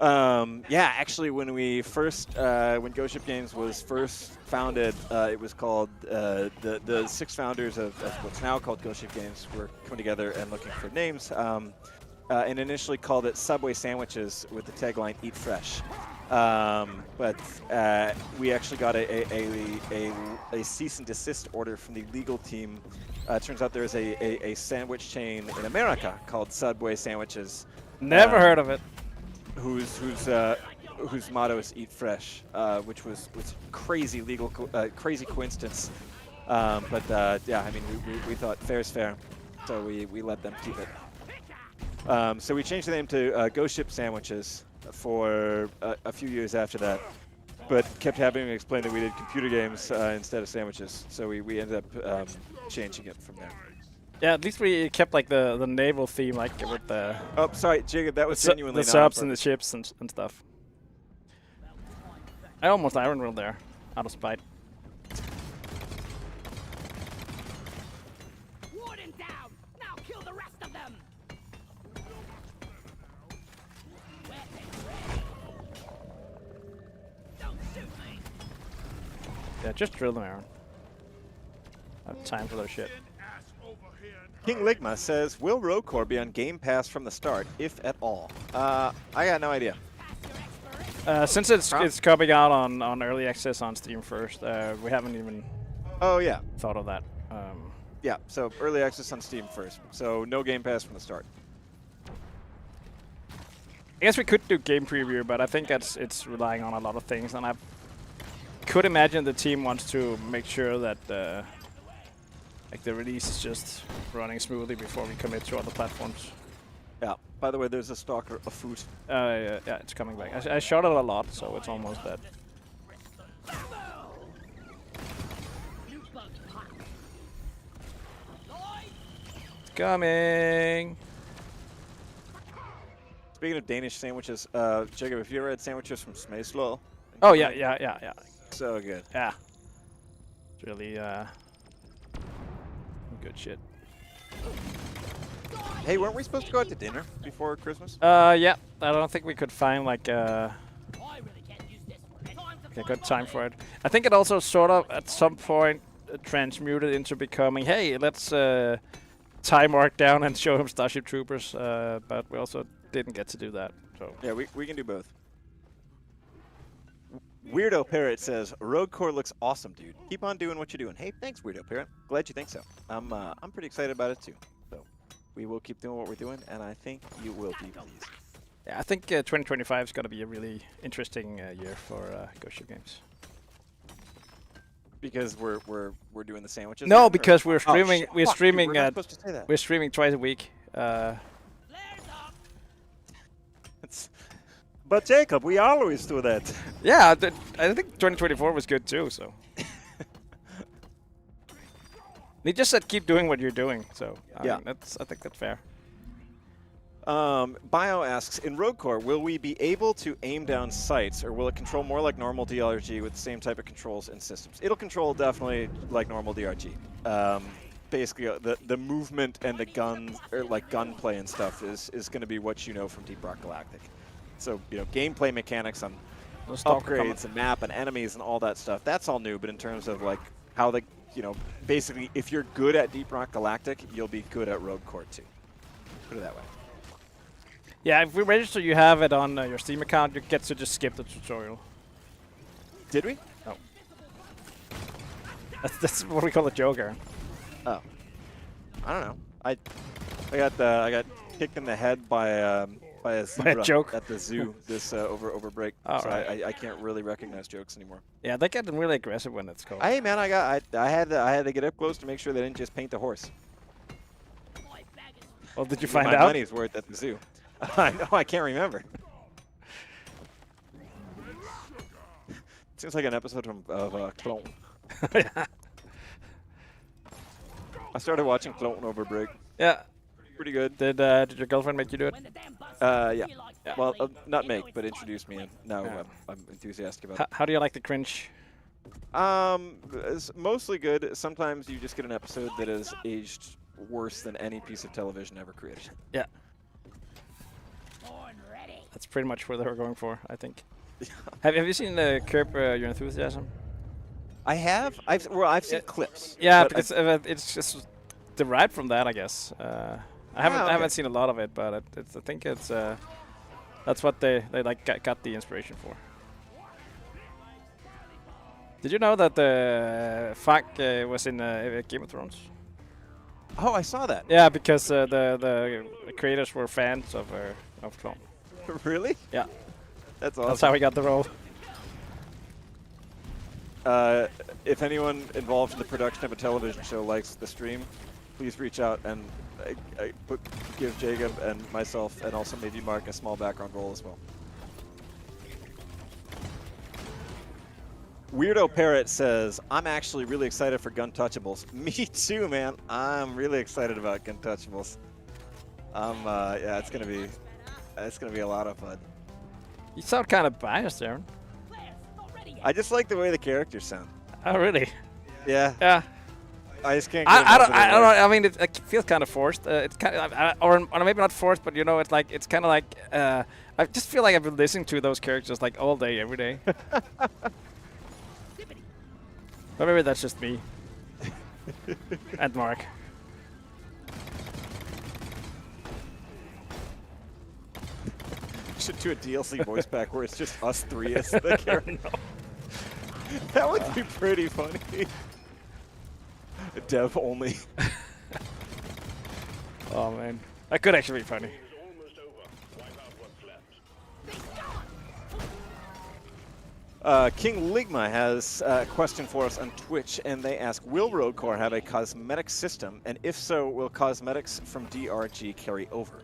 Yeah, actually, when we first, when Ghost Ship Games was first founded, it was called, the 6 founders of what's now called Ghost Ship Games were coming together and looking for names, and initially called it Subway Sandwiches with the tagline, Eat Fresh. But we actually got a cease and desist order from the legal team. Turns out there's a sandwich chain in America called Subway Sandwiches. Never heard of it. Whose motto is "Eat Fresh," which was crazy legal, crazy coincidence. But yeah, I mean, we thought fair's fair, so we let them keep it. So we changed the name to Ghost Ship Sandwiches for a few years after that, but kept having to explain that we did computer games instead of sandwiches. So we ended up changing it from there. Yeah, at least we kept like the naval theme, like with the Oh, sorry, Jacob, that was genuinely the not subs on and the purpose. ships and stuff. I almost iron rolled there, out of spite. Warden down! Now kill the rest of them! Weapons ready! Don't shoot me! Yeah, just drill them, Aaron. I have time for their shit. King Ligma says, will Rokor be on Game Pass from the start, if at all? I got no idea. Since it's coming out on early access on Steam first, we haven't even Oh, yeah. thought of that. Yeah, so early access on Steam first. So no Game Pass from the start. I guess we could do game preview, but I think it's relying on a lot of things, and I could imagine the team wants to make sure that like the release is just running smoothly before we commit to other platforms. Yeah. By the way, there's a stalker afoot. Yeah, it's coming back. I shot it a lot, so it's almost dead. It's coming. Speaking of Danish sandwiches, Jacob, have you ever had sandwiches from Smayslow? Oh yeah. So good. Yeah. It's really good shit. Hey, weren't we supposed to go out to dinner before Christmas? Yeah. I don't think we could find like I really can't use this for a good time for it. I think it also sort of at some point transmuted into becoming, hey, let's tie Mark down and show him Starship Troopers. But we also didn't get to do that. So Yeah, we can do both. Weirdo Parrot says, Rogue Core looks awesome, dude. Keep on doing what you're doing. Hey, thanks, Weirdo Parrot. Glad you think so. I'm pretty excited about it too. So we will keep doing what we're doing, and I think you will be pleased. Yeah, I think 2025 is going to be a really interesting year for Ghost Ship games. Because we're doing the sandwiches. No, again, or- because we're Oh, streaming. shit, We're fuck, dude, streaming. we're not supposed to say that. We're streaming twice a week. But Jacob, we always do that. Yeah, I think 2024 was good too. So they just said keep doing what you're doing. So I Yeah. mean, I think that's fair. Bio asks, in Rogue Core, will we be able to aim down sights, or will it control more like normal DRG with the same type of controls and systems? It'll control definitely like normal DRG. Basically, the movement and the guns, or like gunplay and stuff, is going to be what you know from Deep Rock Galactic. So, you know, gameplay mechanics on The stalker upgrades and map and enemies and all that stuff, that's all new. But in terms of like how the, you know, basically, if you're good at Deep Rock Galactic, you'll be good at Rogue Core too. Put it that way. Yeah, if we register, you have it on your Steam account. You get to just skip the tutorial. Did we? No. That's what we call a joker. Oh, I don't know. I got kicked in the head by a zebra joke? at the zoo this over break. Oh, so right. I can't really recognize jokes anymore. Yeah, they get really aggressive when it's cold. Hey man, I had to get up close to make sure they didn't just paint the horse. Well, did you find My out? money's worth at the zoo. I know, I can't remember. Seems like an episode of Clone. I started watching Clone over break. Yeah. Pretty good. Did your girlfriend make you do it? Yeah. Well, not make, but introduce me, and now Yeah. I'm enthusiastic about it. How do you like the cringe? It's mostly good. Sometimes you just get an episode that is aged worse than any piece of television ever created. Yeah. That's pretty much what they were going for, I think. Have you seen the Curb Your Enthusiasm? I have. I've seen clips. Yeah, but because it's just derived from that, I guess. I haven't seen a lot of it, but I think it's that's what they like got the inspiration for. Did you know that the Fuck was in Game of Thrones? Oh, I saw that. Yeah, because the creators were fans of Clone. Really? Yeah, That's awesome. that's how we got the role. If anyone involved in the production of a television show likes the stream, please reach out and give Jacob and myself, and also maybe Mark, a small background role as well. Weirdo Parrot says, I'm actually really excited for Gun Touchables. Me too, man. I'm really excited about Gun Touchables. Yeah, it's gonna be a lot of fun. You sound kind of biased, Aaron. I just like the way the characters sound. Oh, really? Yeah, Yeah. I just can't. I don't know. I mean, it feels kind of forced. It's kind of, or maybe not forced, but you know, it's kind of like. I just feel like I've been listening to those characters like all day, every day. But maybe that's just me. And Mark. Should do a DLC voice pack where it's just us three as the character. That would be pretty funny. Dev only. Oh man, that could actually be funny. It's almost over. Wipe out what's left. King Ligma has a question for us on Twitch, and they ask, will Rogue Core have a cosmetic system? And if so, will cosmetics from DRG carry over?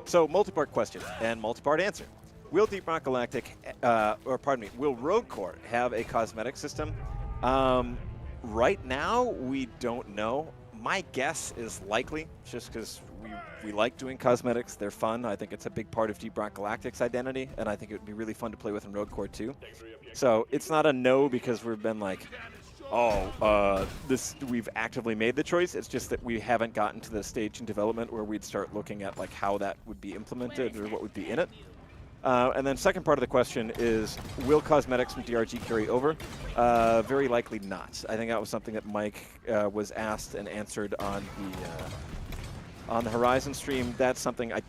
So, multi-part question and multi-part answer. Will Deep Rock Galactic, will Rogue Core have a cosmetic system? Right now, we don't know. My guess is likely, just because we like doing cosmetics. They're fun. I think it's a big part of Deep Rock Galactic's identity, and I think it would be really fun to play with in Rogue Core too. So it's not a no because we've been like, we've actively made the choice. It's just that we haven't gotten to the stage in development where we'd start looking at like how that would be implemented or what would be in it. And then second part of the question is, will cosmetics from DRG carry over? Very likely not. I think that was something that Mike was asked and answered on the Horizon stream. That's something I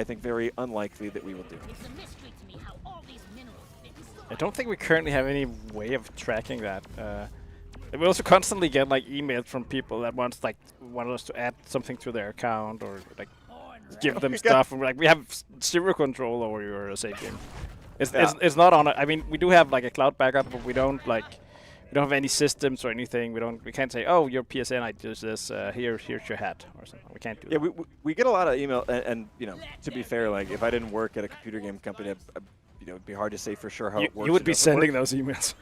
think very unlikely that we will do. It's a mystery to me how all these minerals fit so I don't think we currently have any way of tracking that. We also constantly get like emails from people that want us to add something to their account or like give them stuff. And we're like, we have zero control over your save game. It's not on. I mean, we do have like a cloud backup, but we don't have any systems or anything. We can't say, oh, your PSN, I do this. Here's your hat or something. We can't do that. Yeah, we get a lot of email, and you know, to be fair, like if I didn't work at a computer game company, you know, it'd be hard to say for sure how it works. You would be sending those emails.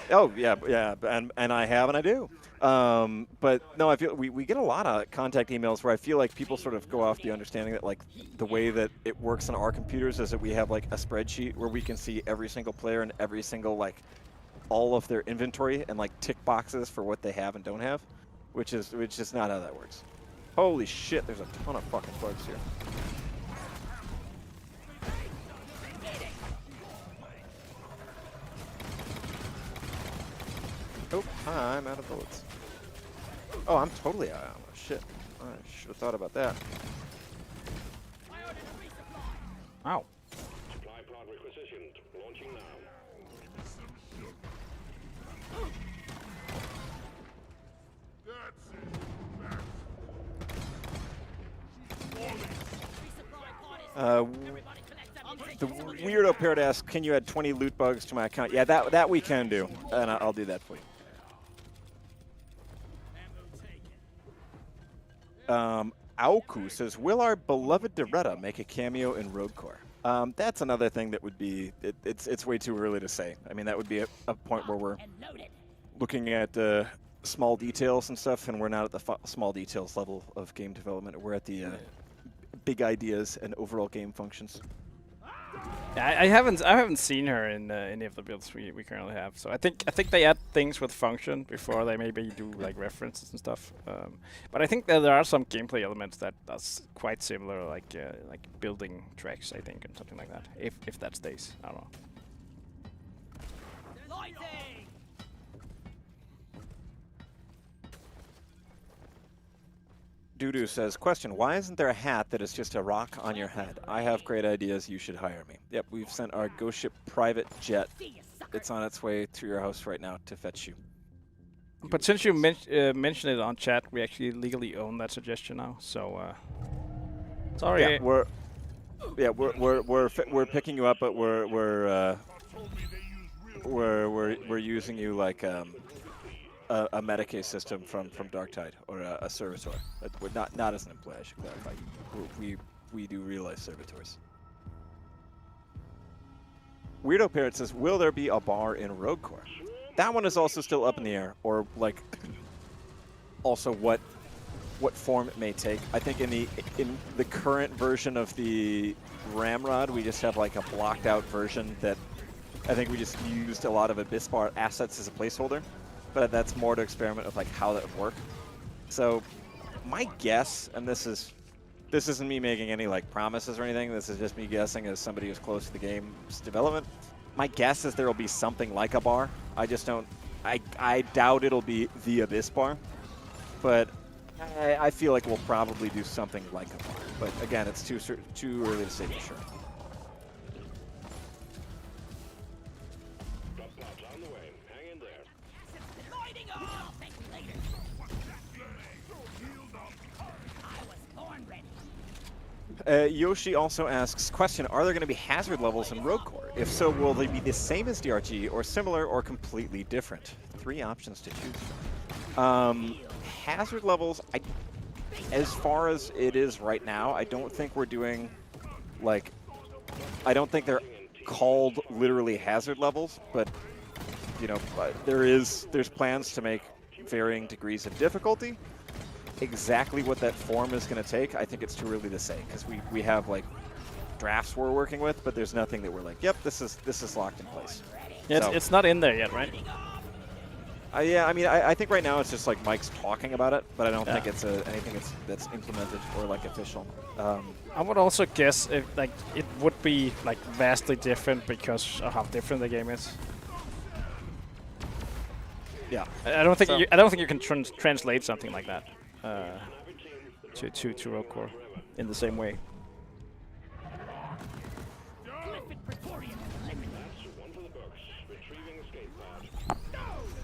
Oh yeah, and I have and I do. But no, I feel we get a lot of contact emails where I feel like people sort of go off the understanding that like the way that it works on our computers is that we have like a spreadsheet where we can see every single player and every single like all of their inventory and like tick boxes for what they have and don't have, which is not how that works. Holy shit, there's a ton of fucking bugs here. Oh, I'm out of bullets. Oh, I'm totally out of ammo. Shit. I should have thought about that. Ow. Supply pod requisitioned. Launching now. The weirdo parrot asks, can you add 20 loot bugs to my account? Yeah, that we can do, and I'll do that for you. Auku says, will our beloved Doretta make a cameo in Rogue Core? That's another thing that would be, it's way too early to say. I mean, that would be a point where we're looking at small details and stuff, and we're not at the small details level of game development. We're at the big ideas and overall game functions. Yeah, I haven't seen her in any of the builds we currently have. So I think they add things with function before they maybe do like references and stuff. But I think that there are some gameplay elements that's quite similar, like building tracks, I think, and something like that. If that stays, I don't know. Doodoo says, question, why isn't there a hat that is just a rock on your head? I have great ideas, you should hire me. Yep, we've sent our Ghost Ship private jet. It's on its way to your house right now to fetch you. But since you mentioned it on chat, we actually legally own that suggestion now, so sorry. Yeah, we're picking you up, but we're using you like a Medicaid system from Darktide or a servitor. We're not as an employee, I should clarify. We do realize servitors. Weirdo Parrot says, will there be a bar in Rogue Core? That one is also still up in the air, or like also what form it may take. I think in the current version of the Ramrod, we just have like a blocked out version that I think we just used a lot of Abyss Bar assets as a placeholder. But that's more to experiment with like how that would work. So my guess, and this isn't me making any like promises or anything, this is just me guessing as somebody who's close to the game's development. My guess is there will be something like a bar. I just don't, I doubt it'll be the Abyss Bar, but I feel like we'll probably do something like a bar. But again, it's too early to say for sure. Yoshi also asks, question, are there going to be hazard levels in Rogue Core? If so, will they be the same as DRG, or similar, or completely different? 3 options to choose from. Hazard levels, as far as it is right now, I don't think we're doing, like, I don't think they're called literally hazard levels, but, you know, there's plans to make varying degrees of difficulty. Exactly what that form is going to take, I think it's too early to say, because we have like drafts we're working with, but there's nothing that we're like, yep, this is locked in place. Yeah, so, it's not in there yet, right? Yeah, I mean, I think right now it's just like Mike's talking about it, but I don't think it's anything that's implemented or like official. I would also guess if like it would be like vastly different because of how different the game is. Yeah, I don't think you can translate something like that. To Rogue Core in the same way.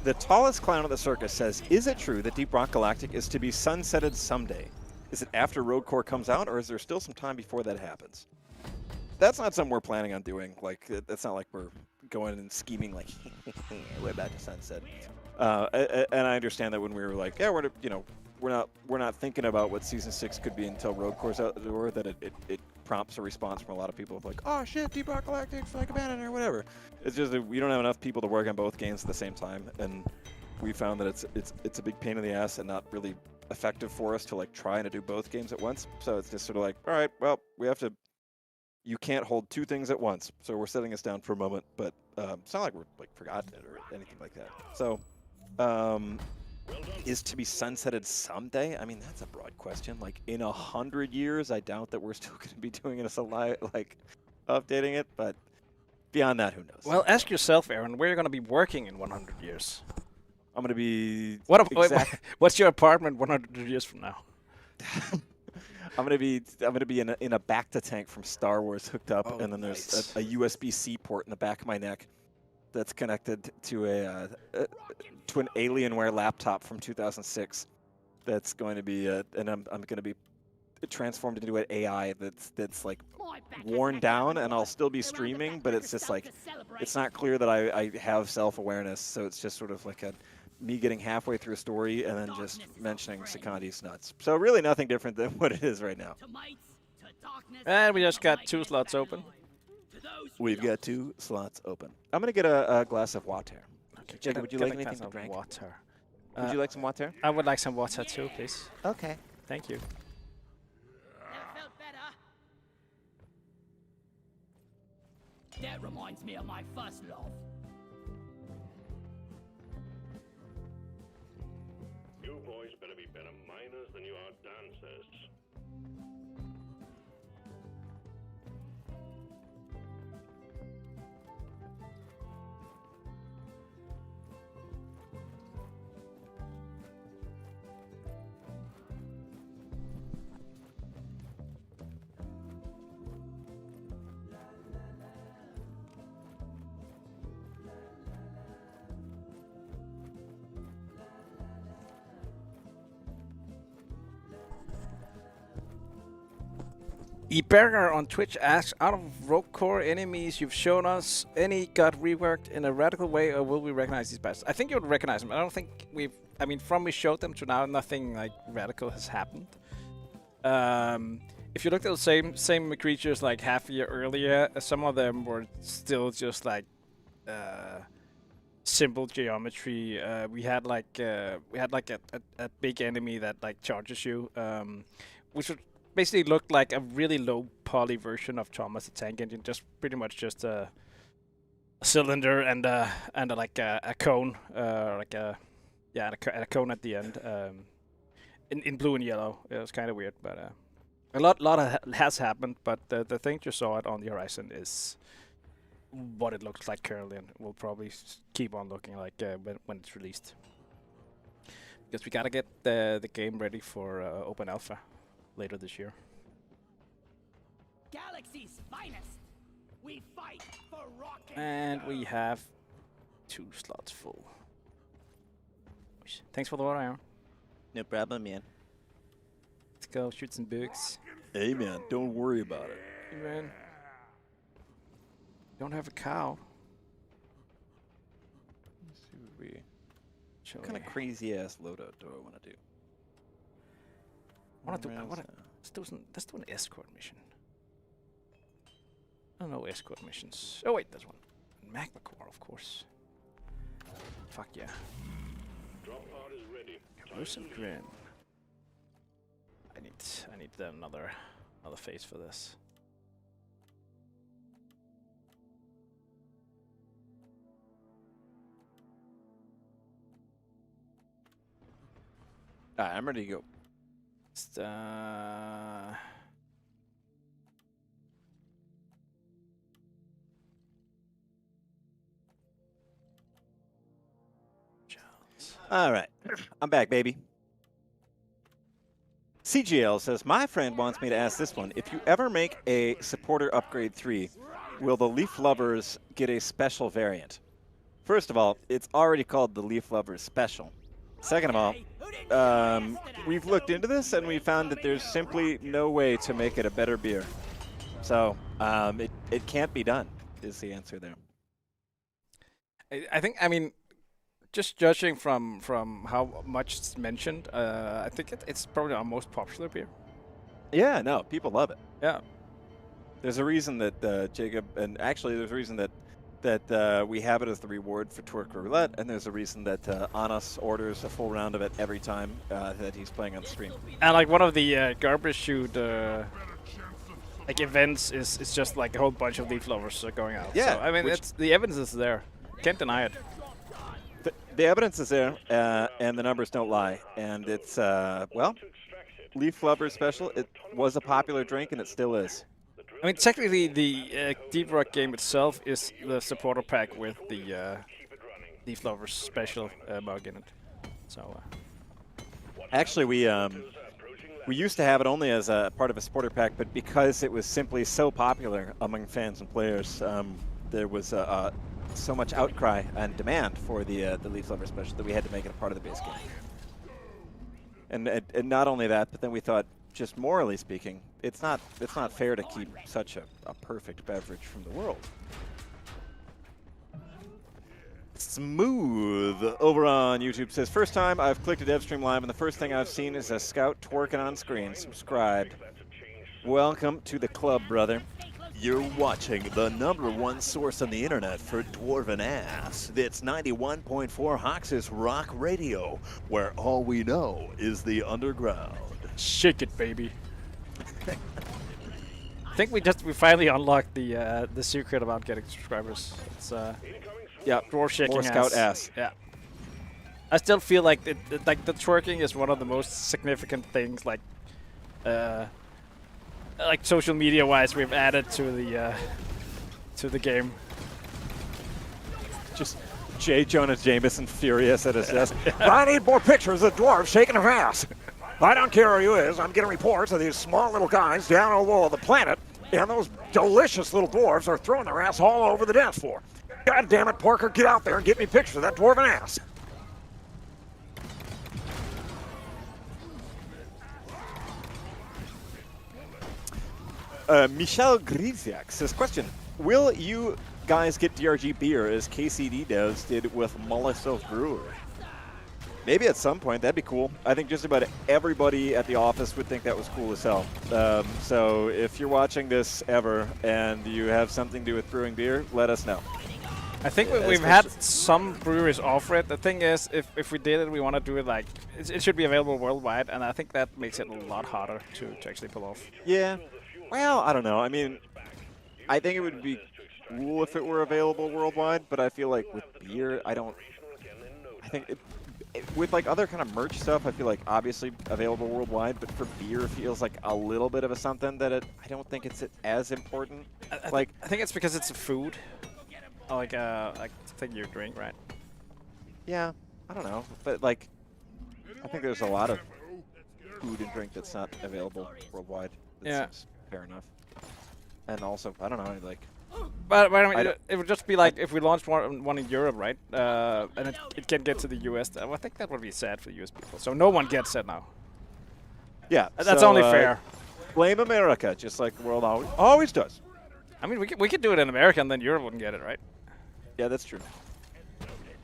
The tallest clown at the circus says, is it true that Deep Rock Galactic is to be sunsetted someday? Is it after Rogue Core comes out, or is there still some time before that happens? That's not something we're planning on doing. Like, that's not like we're going and scheming like, we're about to sunset. And I understand that when we were like, yeah, we're not thinking about what Season 6 could be until Rogue Core's out the door, that it prompts a response from a lot of people of like, oh shit, ROCK Galactic's like abandoned or whatever. It's just that we don't have enough people to work on both games at the same time, and we found that it's a big pain in the ass and not really effective for us to like try to do both games at once. So it's just sort of like, all right, well, we have to. You can't hold two things at once, so we're setting us down for a moment. But it's not like we're like forgotten it or anything like that. So, is to be sunsetted someday? I mean, that's a broad question. Like in 100 years, I doubt that we're still going to be doing it as a like updating it. But beyond that, who knows? Well, ask yourself, Aaron, where you're going to be working in 100 years. I'm going to be. What's your apartment 100 years from now? I'm gonna be in a Bacta tank from Star Wars hooked up, and then there's a USB-C port in the back of my neck that's connected to an Alienware laptop from 2006. That's going to be and I'm going to be transformed into an AI that's like worn down, and I'll still be streaming, but it's just like it's not clear that I have self-awareness, so it's just sort of like me getting halfway through a story and then just mentioning Secondi's nuts. So really nothing different than what it is right now. And we just got 2 slots open. We've got 2 slots open. I'm going to get a glass of water. Okay, Jacob, would you like anything to drink? Water. Would you like some water? I would like some water too, please. Okay. Thank you. Never felt better. That reminds me of my first love. You boys better be better miners than you are dancers. eBurger on Twitch asks, out of Rogue Core enemies you've shown us, any got reworked in a radical way, or will we recognize these badges? I think you would recognize them. I don't think I mean, from we showed them to now, nothing like radical has happened. If you looked at the same creatures like half a year earlier, some of them were still just like simple geometry. We had like a big enemy that like charges you, which would basically looked like a really low poly version of Thomas the Tank Engine, just pretty much just a cylinder and like a cone, like a cone at the end, in blue and yellow. It was kind of weird, but a lot has happened. But the thing you saw it on the horizon is what it looks like currently, and will probably keep on looking like when it's released. Because we gotta get the game ready for open alpha later this year. Galaxy's finest. We fight for rock And we have 2 slots full. Thanks for the water, Aaron. No problem, man. Let's go shoot some bugs. Hey, man, don't worry about it. Hey, man. Don't have a cow. Let's see what kind of crazy ass loadout do I want to do? Let's do an escort mission. I don't know escort missions. Oh wait, there's one. Magma core, of course. Fuck yeah. Drop pod is ready. Lucid Grin. I need another phase for this. Alright, I'm ready to go. All right, I'm back, baby. CGL says, my friend wants me to ask this one. If you ever make a supporter upgrade 3, will the Leaf Lovers get a special variant? First of all, it's already called the Leaf Lovers Special. Second of all, we've looked into this and we found that there's simply no way to make it a better beer. So it can't be done, is the answer there. I think, I mean, just judging from how much it's mentioned, I think it's probably our most popular beer. Yeah, no, people love it. Yeah. There's a reason that Jacob, and actually there's a reason that we have it as the reward for Twerk Roulette, and there's a reason that Anas orders a full round of it every time that he's playing on stream. And like one of the garbage shoot like events is just like a whole bunch of leaf lovers going out. Yeah, so, I mean, it's the evidence is there. Can't deny it. The evidence is there, and the numbers don't lie. And it's, well, Leaf Lover Special, it was a popular drink, and it still is. I mean, technically, the Deep Rock game itself is the supporter pack with the Leaf Lovers Special mug in it. So, actually, we used to have it only as a part of a supporter pack, but because it was simply so popular among fans and players, there was so much outcry and demand for the Leaf Lover Special that we had to make it a part of the base game. And not only that, but then we thought, just morally speaking, it's not fair to keep such a perfect beverage from the world. Smooth over on YouTube says, first time I've clicked a dev stream live and the first thing I've seen is a scout twerking on screen. Subscribed. Welcome to the club, brother. You're watching the #1 source on the internet for dwarven ass. That's 91.4 Hox's Rock Radio, where all we know is the underground. shake it, baby. I think we finally unlocked the secret about getting subscribers. It's Yeah, dwarf shaking more scout ass. Yeah. I still feel like like the twerking is one of the most significant things, like social media wise we've added to the game. Just J. Jonah Jameson furious at his desk. I need more pictures of dwarves shaking their ass. I don't care who he is. I'm getting reports of these small little guys down all over the planet, and those delicious little dwarves are throwing their ass all over the dance floor. God damn it, Parker, get out there and get me pictures of that dwarven ass. Michel Grisiak says, question, will you guys get DRG beer as KCD devs did with Molotov Brewery? Maybe at some point, that'd be cool. I think just about everybody at the office would think that was cool as hell. So if you're watching this ever and you have something to do with brewing beer, let us know. I think we've had some breweries offer it. The thing is, if we did it, we want to do it like, it should be available worldwide, and I think that makes it a lot harder to actually pull off. Yeah. Well, I don't know. I mean, I think it would be cool if it were available worldwide, but I feel like with beer, I think with like other kind of merch stuff, I feel like obviously available worldwide, but for beer feels like a little bit of a something that I don't think it's as important. I think it's because it's a food, like thing you drink, right? Yeah, I don't know, but like, I think there's a lot of food and drink that's not available worldwide. That seems fair enough. And also, I don't know, like. But I mean, it would just be like if we launched one in Europe, right? And it can get to the US. I think that would be sad for the US people. So no one gets it now. Yeah, that's only fair. Blame America, just like the world always does. I mean, we could do it in America, and then Europe wouldn't get it, right? Yeah, that's true.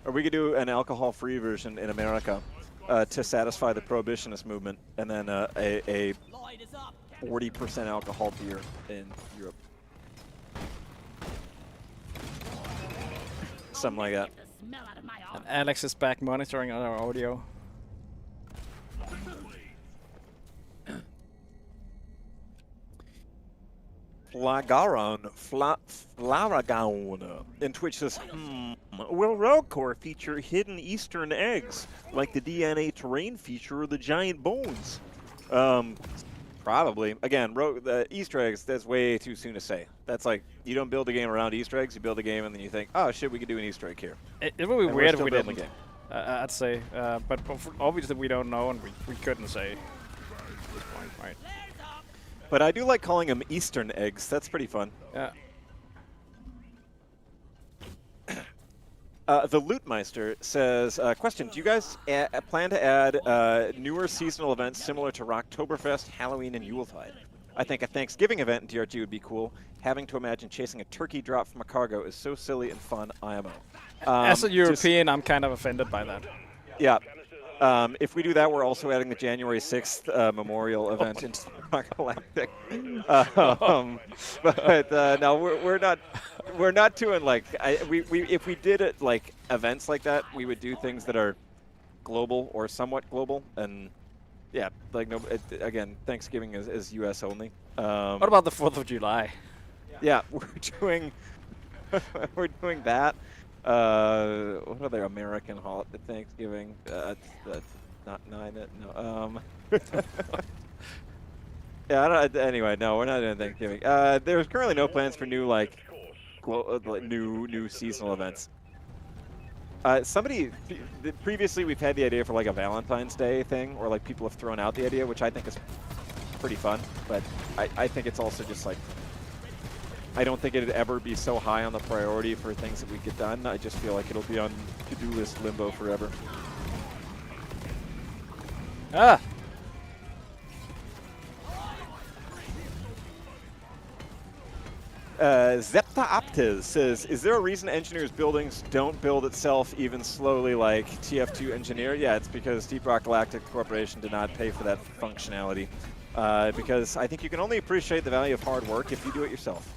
Or we could do an alcohol-free version in America to satisfy the prohibitionist movement, and then a 40% alcohol beer in Europe. Something like that. And Alex is back monitoring our audio. Flaragon in Twitch says, will Rogue Core feature hidden Eastern eggs like the DNA terrain feature or the giant bones? Probably. Again, the Easter eggs, that's way too soon to say. That's like, you don't build a game around Easter eggs, you build a game and then you think, oh shit, we could do an Easter egg here. It would be weird if we didn't. I'd say. But obviously we don't know and we couldn't say at this point, right? But I do like calling them Eastern eggs. That's pretty fun. Yeah. The Lootmeister says, question, do you guys plan to add newer seasonal events similar to Rocktoberfest, Halloween, and Yuletide? I think a Thanksgiving event in DRG would be cool. Having to imagine chasing a turkey drop from a cargo is so silly and fun, IMO. As a European, I'm kind of offended by that. Yeah. If we do that, we're also adding the January 6th memorial event into Rock Galactic. But no, we're not doing like if we did it like events like that, we would do things that are global or somewhat global, and yeah, like no. Again, Thanksgiving is U.S. only. What about the 4th of July? Yeah, we're doing that. What other American holiday? Thanksgiving. That's not 9. No. Yeah. I don't, anyway, no, we're not doing Thanksgiving. There's currently no plans for new like new seasonal events. Previously we've had the idea for like a Valentine's Day thing, or like people have thrown out the idea, which I think is pretty fun. But I think it's also just like, I don't think it'd ever be so high on the priority for things that we get done. I just feel like it'll be on to-do list limbo forever. Ah! Zepta Optiz says, is there a reason engineers' buildings don't build itself even slowly like TF2 Engineer? Yeah, it's because Deep Rock Galactic Corporation did not pay for that functionality. Because I think you can only appreciate the value of hard work if you do it yourself.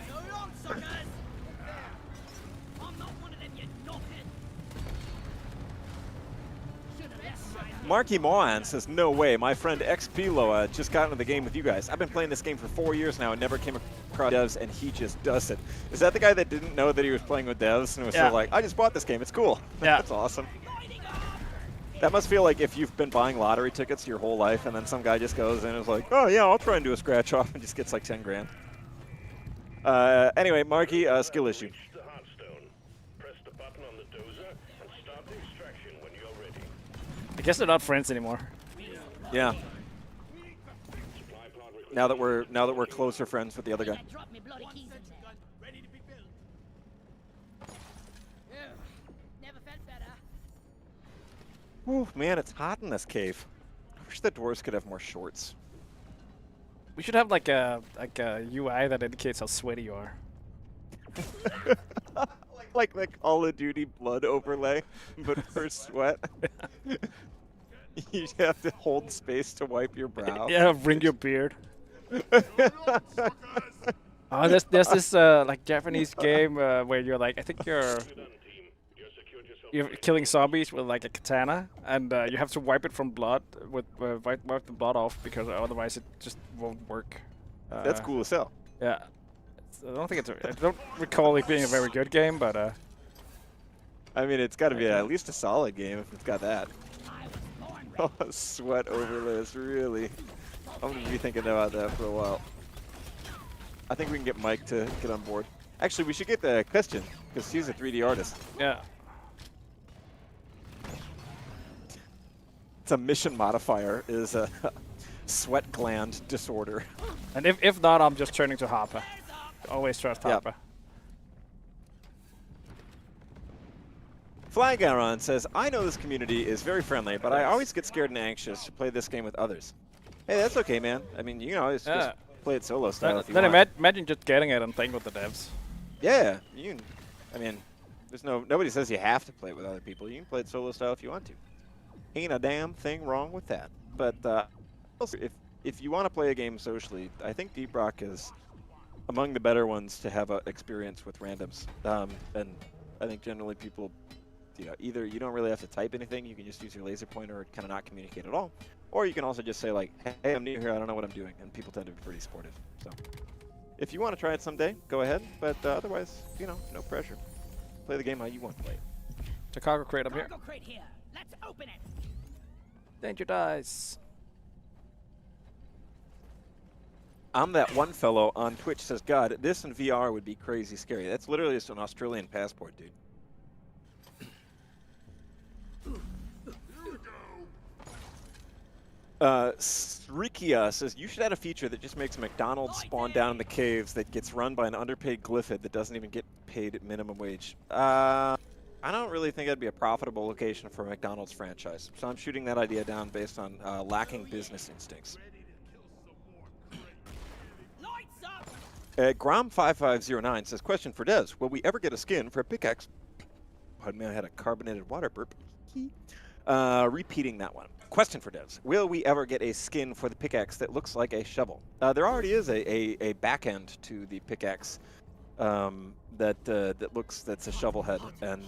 So long, suckers! I'm not one of them, you knobhead! Should've left right. Marky Moan says, no way, my friend XP Loa just got into the game with you guys. I've been playing this game for 4 years now and never came across devs, and he just does it. Is that the guy that didn't know that he was playing with devs and was sort of like, I just bought this game, it's cool. Yeah. That's awesome. That must feel like if you've been buying lottery tickets your whole life and then some guy just goes in and is like, oh yeah, I'll try and do a scratch off, and just gets like 10 grand. Anyway, Marky, skill issue. The Hearthstone. Press the button on the dozer and start the extraction when you're ready. I guess they're not friends anymore. Yeah. Supply pod request. Now that we're closer friends with the other guy. Drop me bloody keys in there. Ready to be built. Never felt better. Whew, man, it's hot in this cave. I wish the dwarves could have more shorts. We should have like a UI that indicates how sweaty you are. like the Call of Duty blood overlay, but for sweat. You have to hold space to wipe your brow. Yeah, bring your beard. Oh, there's this like Japanese game where you're like, I think you're killing zombies with like a katana, and you have to wipe it from blood with wipe the blood off, because otherwise it just won't work. That's cool as hell. Yeah, I don't think I don't recall it being a very good game, but I mean, it's got to be at least a solid game if it's got that. Oh, sweat overlay is really. I'm gonna be thinking about that for a while. I think we can get Mike to get on board. Actually, we should get the Christian, because he's a 3D artist. yeah. It's a mission modifier, is a sweat gland disorder. And if not, I'm just turning to Harper. Always trust Yep. Harper. Flygaron says, I know this community is very friendly, but I always get scared and anxious to play this game with others. Hey, that's okay, man. I mean, you know, just play it solo style if you Then want. imagine just getting it and playing with the devs. Yeah, you can, I mean, nobody says you have to play it with other people. You can play it solo style if you want to. Ain't a damn thing wrong with that. But also, if you want to play a game socially, I think Deep Rock is among the better ones to have an experience with randoms. And I think generally people, you know, either you don't really have to type anything, you can just use your laser pointer or kind of not communicate at all. Or you can also just say like, hey, I'm new here, I don't know what I'm doing. And people tend to be pretty supportive. So if you want to try it someday, go ahead. But otherwise, you know, no pressure. Play the game how you want to play it. Chicago crate up here. Cargo crate here. Let's open it. Danger dice. I'm that one fellow on Twitch says, God, this in VR would be crazy scary. That's literally just an Australian passport, dude. Srikia says, you should add a feature that just makes McDonald's spawn down in the caves that gets run by an underpaid glyphid that doesn't even get paid minimum wage. I don't really think that'd be a profitable location for a McDonald's franchise. So I'm shooting that idea down based on lacking business instincts. Grom5509 says, question for Des. Will we ever get a skin for a pickaxe? Pardon me, I had a carbonated water burp. Repeating that one. Question for Des. Will we ever get a skin for the pickaxe that looks like a shovel? There already is a back end to the pickaxe that's a shovel head. And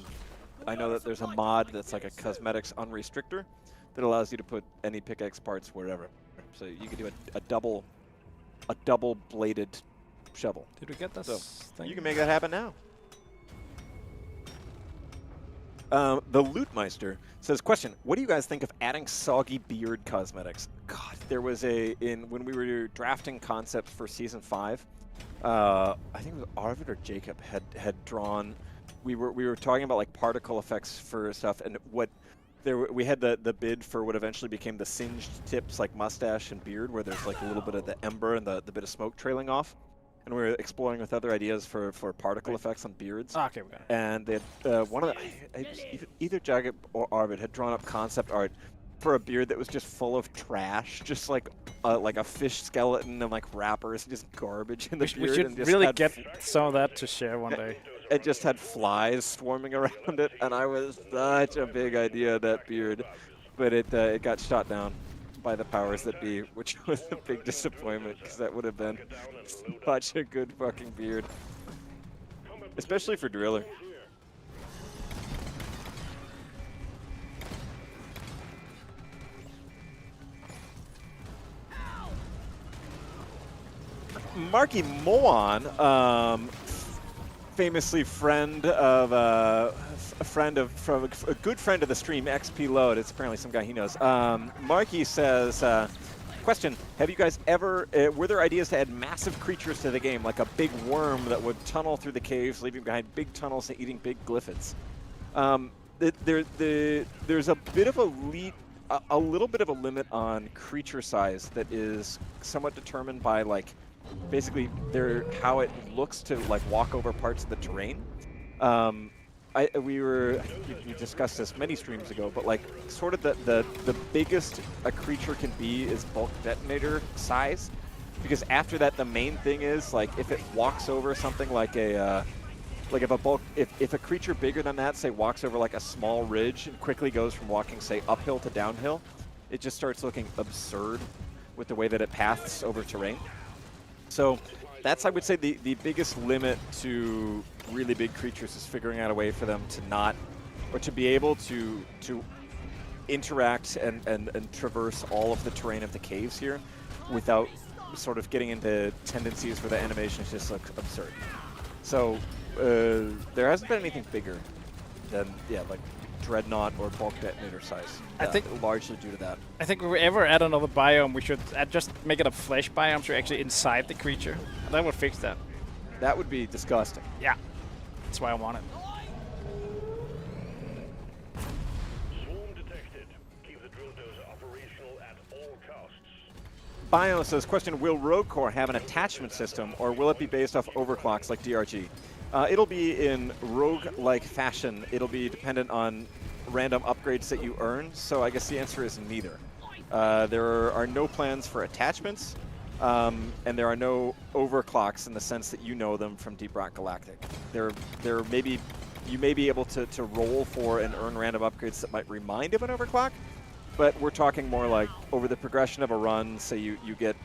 I know that there's a mod that's like a cosmetics unrestrictor that allows you to put any pickaxe parts wherever. So you can do a double bladed shovel. Did we get this So thing? you can make that happen now. The Lootmeister says, question, what do you guys think of adding soggy beard cosmetics? God, there was when we were drafting concepts for Season 5, I think it was Arvid or Jacob had drawn, we were talking about like particle effects for stuff, and we had the bid for what eventually became the singed tips, like mustache and beard, where there's like a little bit of the ember and the bit of smoke trailing off. And we were exploring with other ideas for particle effects on beards. Oh, okay, we got it. And they had, one of either Jacob or Arvid had drawn up concept art for a beard that was just full of trash, just like a fish skeleton and like wrappers, just garbage in the beard. We should and just really had get some of that to share one day. It just had flies swarming around it, and I was such a big idea, that beard, but it got shot down by the powers that be, which was a big disappointment, because that would have been such a good fucking beard, especially for Driller. Marky Moan, famously friend of a good friend of the stream, XP Load. It's apparently some guy he knows. Marky says, question: have you guys ever were there ideas to add massive creatures to the game, like a big worm that would tunnel through the caves, leaving behind big tunnels and eating big glyphids? There's a bit of a little bit of a limit on creature size that is somewhat determined by like basically how it looks to like walk over parts of the terrain. We discussed this many streams ago, but like sort of the biggest a creature can be is bulk detonator size, because after that the main thing is like if it walks over something like if a creature bigger than that, say, walks over like a small ridge and quickly goes from walking, say, uphill to downhill, it just starts looking absurd with the way that it paths over terrain. So that's, I would say, the biggest limit to really big creatures is figuring out a way for them to not, or to be able to interact and traverse all of the terrain of the caves here without sort of getting into tendencies where the animations just look absurd. So there hasn't been anything bigger than, like Dreadnought or bulk detonator size. I think largely due to that. I think if we ever add another biome, we should just make it a flesh biome, so you're actually inside the creature. That would fix that. That would be disgusting. Yeah, that's why I want it. Swarm detected. Keep the drill dozer operational at all costs. Bio says, question, will Rogue Core have an attachment system, or will it be based off overclocks like DRG? It'll be in rogue-like fashion. It'll be dependent on random upgrades that you earn, so I guess the answer is neither. There are no plans for attachments, and there are no overclocks in the sense that you know them from Deep Rock Galactic. You may be able to roll for and earn random upgrades that might remind of an overclock, but we're talking more like over the progression of a run, say you get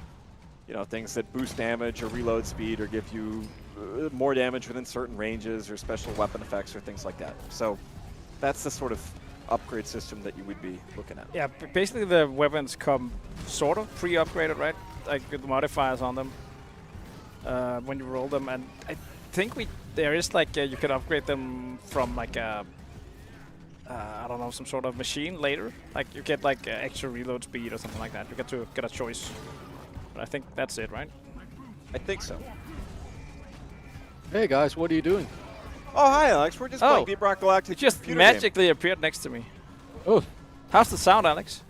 things that boost damage or reload speed or give you more damage within certain ranges or special weapon effects or things like that. So that's the sort of upgrade system that you would be looking at. Yeah, basically the weapons come sort of pre-upgraded, right? Like with modifiers on them when you roll them, and I think there is like you could upgrade them from like a I don't know, some sort of machine later. Like you get like extra reload speed or something like that. You get to get a choice. But I think that's it, right? I think so. Hey guys, what are you doing? Oh, hi Alex. We're just playing Deep Rock Galactic. It just magically appeared next to me. Oh, How's the sound, Alex?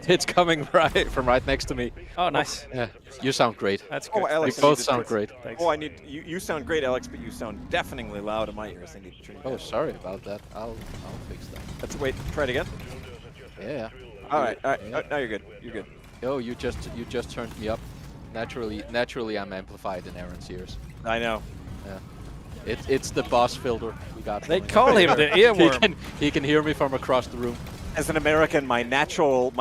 It's coming right from right next to me. Oh, nice. Yeah, you sound great. That's good. Oh, You Alex, I both need to sound turn- great. Thanks. Oh, I need you sound great, Alex, but you sound deafeningly loud in my ears. I need to turn you Oh, down. sorry about that. I'll fix that. Let's wait. Try it again. Yeah. All right. All right. Yeah. Now you're good. You're good. Oh, you just turned me up. Naturally, I'm amplified in Aaron's ears. I know. Yeah. It's the boss filter we got. They going call on. him the earworm. He can hear me from across the room. As an American, my natural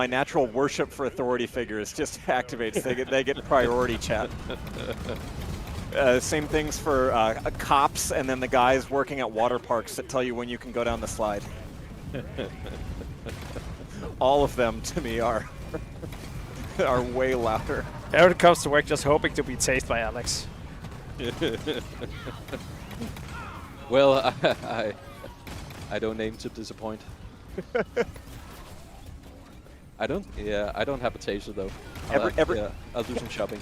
worship for authority figures just activates. They get priority chat. Same things for cops, and then the guys working at water parks that tell you when you can go down the slide. All of them to me are way louder. Aaron comes to work just hoping to be tased by Alex. Well, I don't aim to disappoint. I don't have a taser though. I'll do some shopping.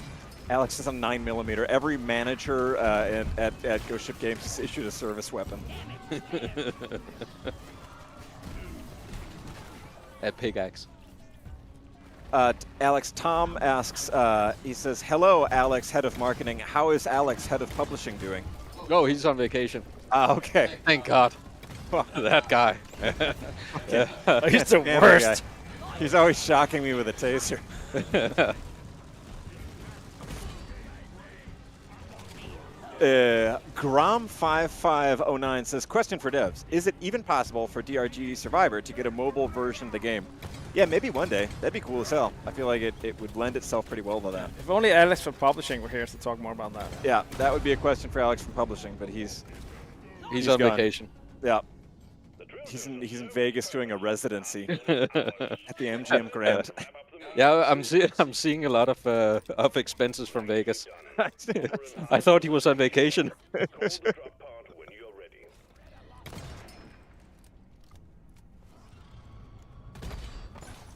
Alex is a 9mm. Every manager at Ghost Ship Games is issued a service weapon. At pickaxe. Alex, Tom asks, he says, hello, Alex, head of marketing. How is Alex, head of publishing, doing? Oh, he's on vacation. Okay. Thank God. That guy. Yeah. He's the Damn that worst. guy. He's always shocking me with a taser. Grom5509 says, question for devs. Is it even possible for DRG Survivor to get a mobile version of the game? Yeah, maybe one day. That'd be cool as hell. I feel like it would lend itself pretty well to that. If only Alex from publishing were here to talk more about that. Yeah, that would be a question for Alex from publishing, but he's He's on gone. vacation. Yeah. He's in Vegas doing a residency at the MGM Grand. Yeah, I'm seeing a lot of expenses from Vegas. I thought he was on vacation.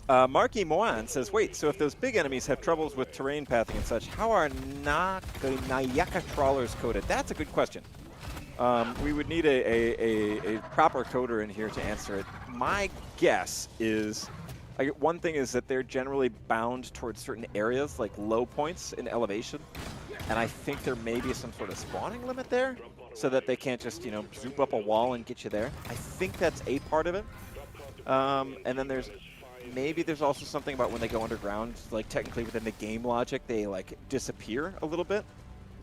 Marky Moan says, wait, so if those big enemies have troubles with terrain pathing and such, how are Nayaka trawlers coded? That's a good question. We would need a proper coder in here to answer it. My guess is, one thing is that they're generally bound towards certain areas, like low points in elevation. And I think there may be some sort of spawning limit there, so that they can't just, zoop up a wall and get you there. I think that's a part of it. And then maybe there's also something about when they go underground, like technically within the game logic, they like disappear a little bit.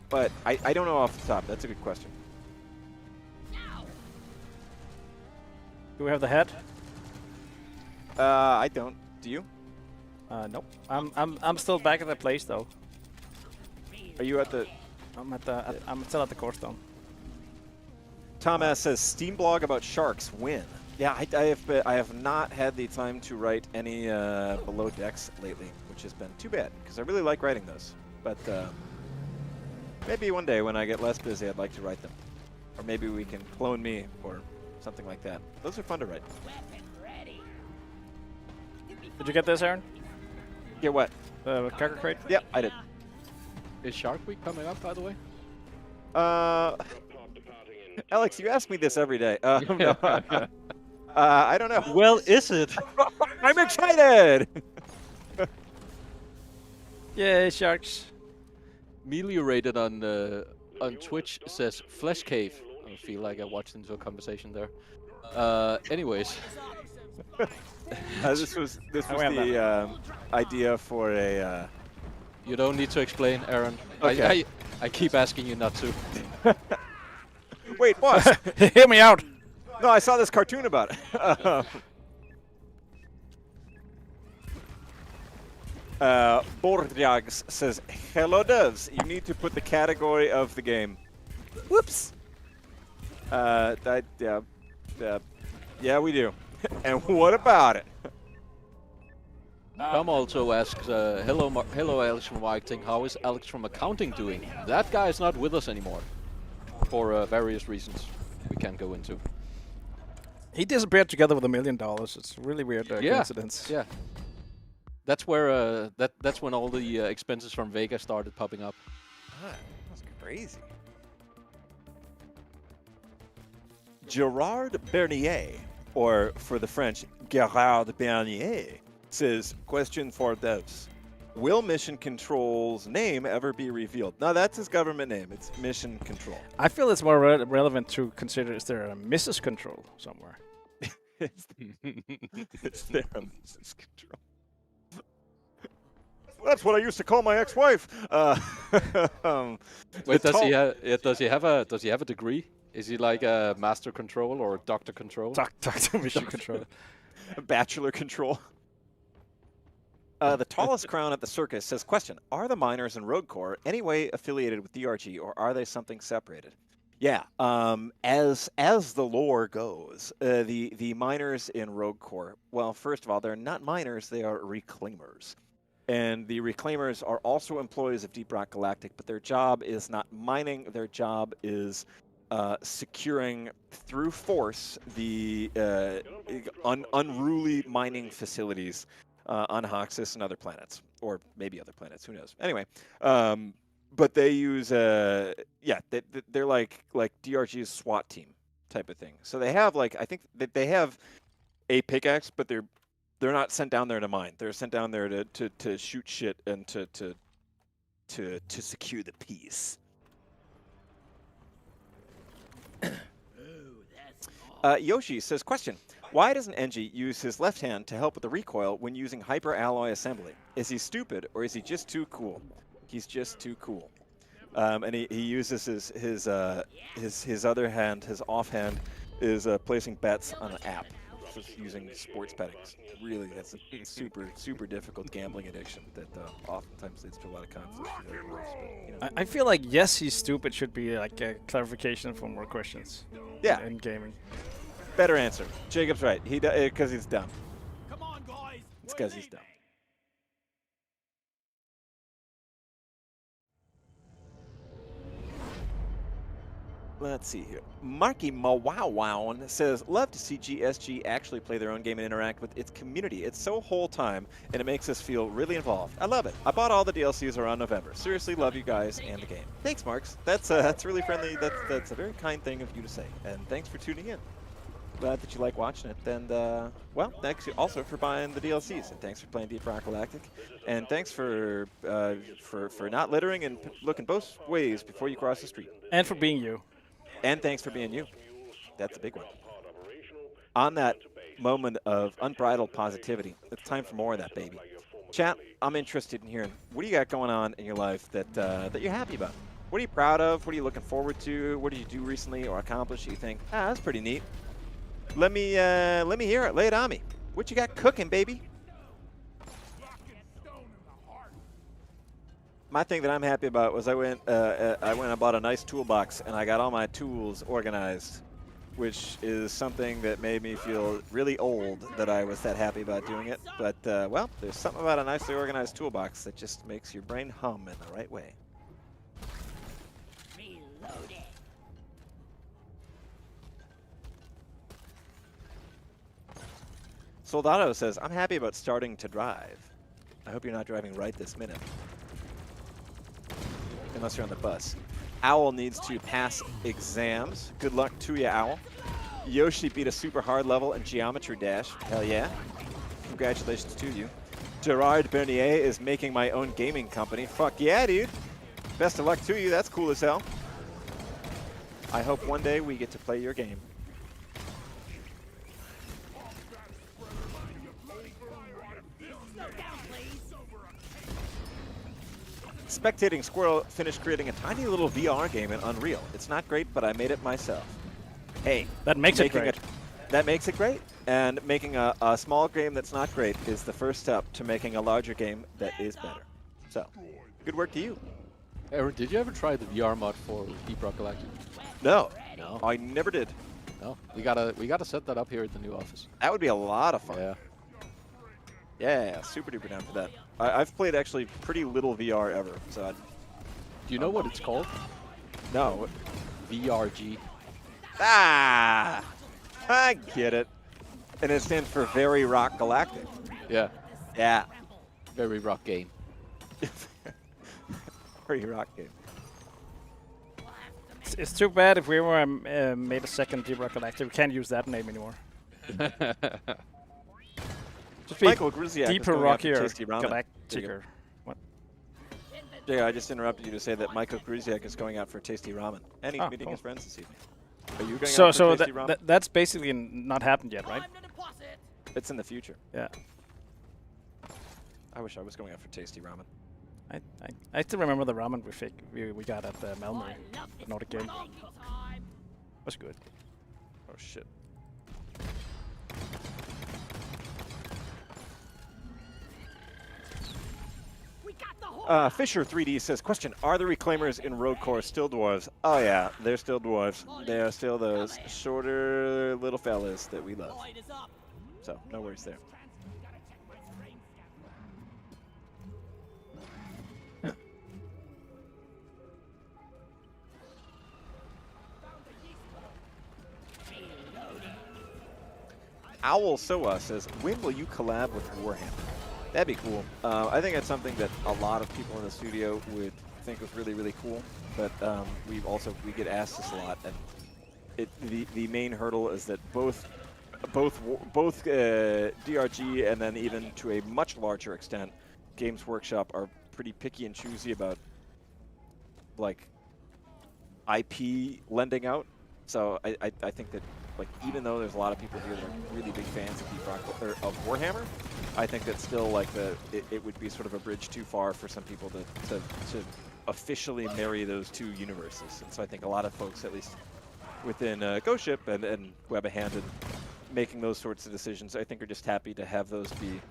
But I don't know off the top. That's a good question. Do we have the head? I don't. Do you? Nope. I'm still back at the place though. Are you at the? I'm still at the core stone. Tom S says Steam blog about sharks win. Yeah, I have not had the time to write any below decks lately, which has been too bad because I really like writing those. But maybe one day when I get less busy, I'd like to write them, or maybe we can clone me or something like that. Those are fun to write. Did you get this, Aaron? Get what? The cracker crate? Yep, I did. Is Shark Week coming up, by the way? Alex, you ask me this every day. No. I don't know. Well, is it? I'm excited! Yay, sharks. Meliorated on Twitch says Flesh Cave. I feel like I watched into a conversation there. Anyways. This was the idea for a... You don't need to explain, Aaron. Okay. I keep asking you not to. Wait, what? Hear me out. No, I saw this cartoon about it. Bordrags says, hello devs, you need to put the category of the game. Whoops. Yeah, we do. And what about it? Tom also asks, hello Alex from marketing, how is Alex from accounting doing? That guy is not with us anymore. For various reasons we can't go into. He disappeared together with $1 million. It's a really weird coincidence. Yeah. That's where that's when all the expenses from Vegas started popping up. That's crazy. Gerard Bernier, or for the French, Gerard Bernier, says, question for devs. Will Mission Control's name ever be revealed? No, that's his government name. It's Mission Control. I feel it's more relevant to consider, is there a Mrs. Control somewhere? Is there a Mission Control? That's what I used to call my ex-wife. Wait, does he have a degree? Is he like a master control or a doctor control? Doctor Mission Control. Bachelor Control. The tallest crown at the circus says, question, are the miners in Rogue Corps any way affiliated with DRG, or are they something separated? Yeah, as the lore goes, the miners in Rogue Corps, well, first of all, they're not miners, they are reclaimers. And the reclaimers are also employees of Deep Rock Galactic, but their job is not mining, their job is securing through force the unruly mining facilities on Hoxus and other planets, or maybe other planets, who knows. Anyway, but they use, they're like DRG's SWAT team type of thing. So they have I think that they have a pickaxe, but they're not sent down there to mine. They're sent down there to shoot shit and to secure the peace. Yoshi says, question, why doesn't Engie use his left hand to help with the recoil when using hyper-alloy assembly? Is he stupid, or is he just too cool? He's just too cool. And he uses his other hand, his offhand, is placing bets on an app. Just using sports betting. Really, that's a super difficult gambling addiction that oftentimes leads to a lot of conflict. But, you know. I feel like yes, he's stupid should be like a clarification for more questions. Yeah. In gaming. Better answer. Jacob's right. He because he's dumb. Come on, guys. It's because he's dumb. Let's see here. Marky Mawowown says, love to see GSG actually play their own game and interact with its community. It's so whole time, and it makes us feel really involved. I love it. I bought all the DLCs around November. Seriously, love you guys and the game. Thanks, Marks. That's really friendly. That's a very kind thing of you to say. And thanks for tuning in. Glad that you like watching it. And, well, thanks also for buying the DLCs. And thanks for playing Deep Rock Galactic. And thanks for not littering and looking both ways before you cross the street. And for being you. And thanks for being you. That's a big one. On that moment of unbridled positivity, it's time for more of that, baby. Chat, I'm interested in hearing, what do you got going on in your life that you're happy about? What are you proud of? What are you looking forward to? What did you do recently or accomplish that you think, that's pretty neat? Let me hear it. Lay it on me. What you got cooking, baby? My thing that I'm happy about was I went and bought a nice toolbox, and I got all my tools organized, which is something that made me feel really old that I was that happy about doing it. But, well, there's something about a nicely organized toolbox that just makes your brain hum in the right way. Reloading. Soldado says, I'm happy about starting to drive. I hope you're not driving right this minute. Unless you're on the bus. Owl needs to pass exams. Good luck to you, Owl. Yoshi beat a super hard level in Geometry Dash. Hell yeah. Congratulations to you. Gerard Bernier is making my own gaming company. Fuck yeah, dude. Best of luck to you. That's cool as hell. I hope one day we get to play your game. Spectating Squirrel finished creating a tiny little VR game in Unreal. It's not great, but I made it myself. Hey, that makes it great. That makes it great. And making a small game that's not great is the first step to making a larger game that is better. So, good work to you. Aaron, did you ever try the VR mod for Deep Rock Galactic? No. No. I never did. No. We gotta set that up here at the new office. That would be a lot of fun. Yeah. Yeah, super duper down for that. I've played actually pretty little VR ever, so Do you know what it's called? No. VRG. Ah! I get it. And it stands for Very Rock Galactic. Yeah. Yeah. Very rock game. Very rock game. It's too bad if we ever made a second Deep Rock Galactic. We can't use that name anymore. Just be Michael Griziak is deeper, going after rockier, Tasty Ramen. galacticer. What? Yeah, I just interrupted you to say that Michael Griziak is going out for Tasty Ramen. And he's Oh, meeting cool. his friends this evening. Are you going So, out for Tasty that, Ramen? that's basically not happened yet, right? Time to deposit. It's in the future. Yeah. I wish I was going out for Tasty Ramen. I still remember the ramen we got at the Malmö, I love the this Nordic game. monkey time. Was good. Oh shit. We got the horse. Fisher 3D says, question, are the reclaimers in Road Core still dwarves? Oh yeah, they're still dwarves. They are still those shorter little fellas that we love. Light is up. So, no worries there. Owl Soa says, when will you collab with Warhammer? That'd be cool. I think that's something that a lot of people in the studio would think was really, really cool. But we get asked this a lot, and the main hurdle is that both DRG and then even to a much larger extent, Games Workshop are pretty picky and choosy about like IP lending out. So I think that like even though there's a lot of people here that are really big fans of Deep Rock or of Warhammer, I think that still like it would be sort of a bridge too far for some people to officially marry those two universes. And so I think a lot of folks, at least within Ghost Ship and who have a hand in making those sorts of decisions, I think are just happy to have those be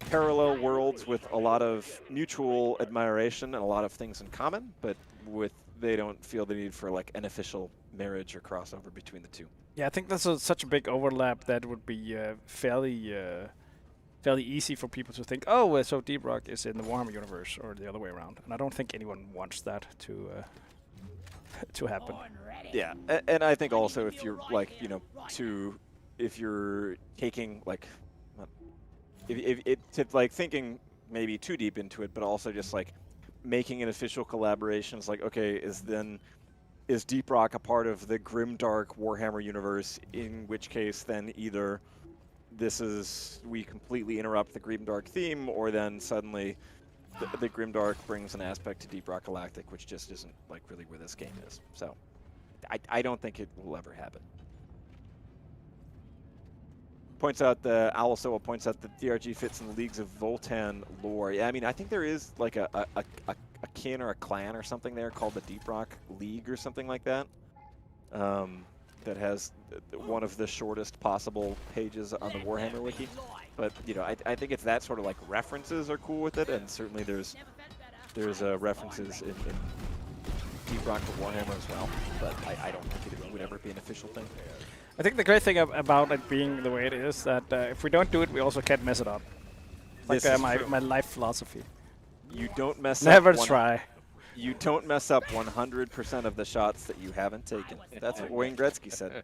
parallel worlds with a lot of mutual admiration and a lot of things in common, but they don't feel the need for like an official marriage or crossover between the two. Yeah, I think that's such a big overlap that would be fairly easy for people to think, oh, so Deep Rock is in the Warhammer universe, or the other way around. And I don't think anyone wants that to happen. Yeah, and I think also if you're like, if you're taking like, if like thinking maybe too deep into it, but also just like making an official collaboration, it's like, okay, is Deep Rock a part of the grimdark Warhammer universe, in which case then either we completely interrupt the grimdark theme, or then suddenly the grimdark brings an aspect to Deep Rock Galactic which just isn't like really where this game is. So I don't think it will ever happen. Points out Owl Soa points out that DRG fits in the Leagues of Voltan lore. Yeah, I mean, I think there is like a kin or a clan or something there called the Deep Rock League or something like that. That has one of the shortest possible pages on the Warhammer wiki. But I think it's that sort of like references are cool with it, and certainly there's references in Deep Rock to Warhammer as well. But I don't think it would ever be an official thing. I think the great thing about it being the way it is that if we don't do it, we also can't mess it up. Like my life philosophy. You don't mess Never up. try. You don't mess up 100% of the shots that you haven't taken. That's what Wayne Gretzky said.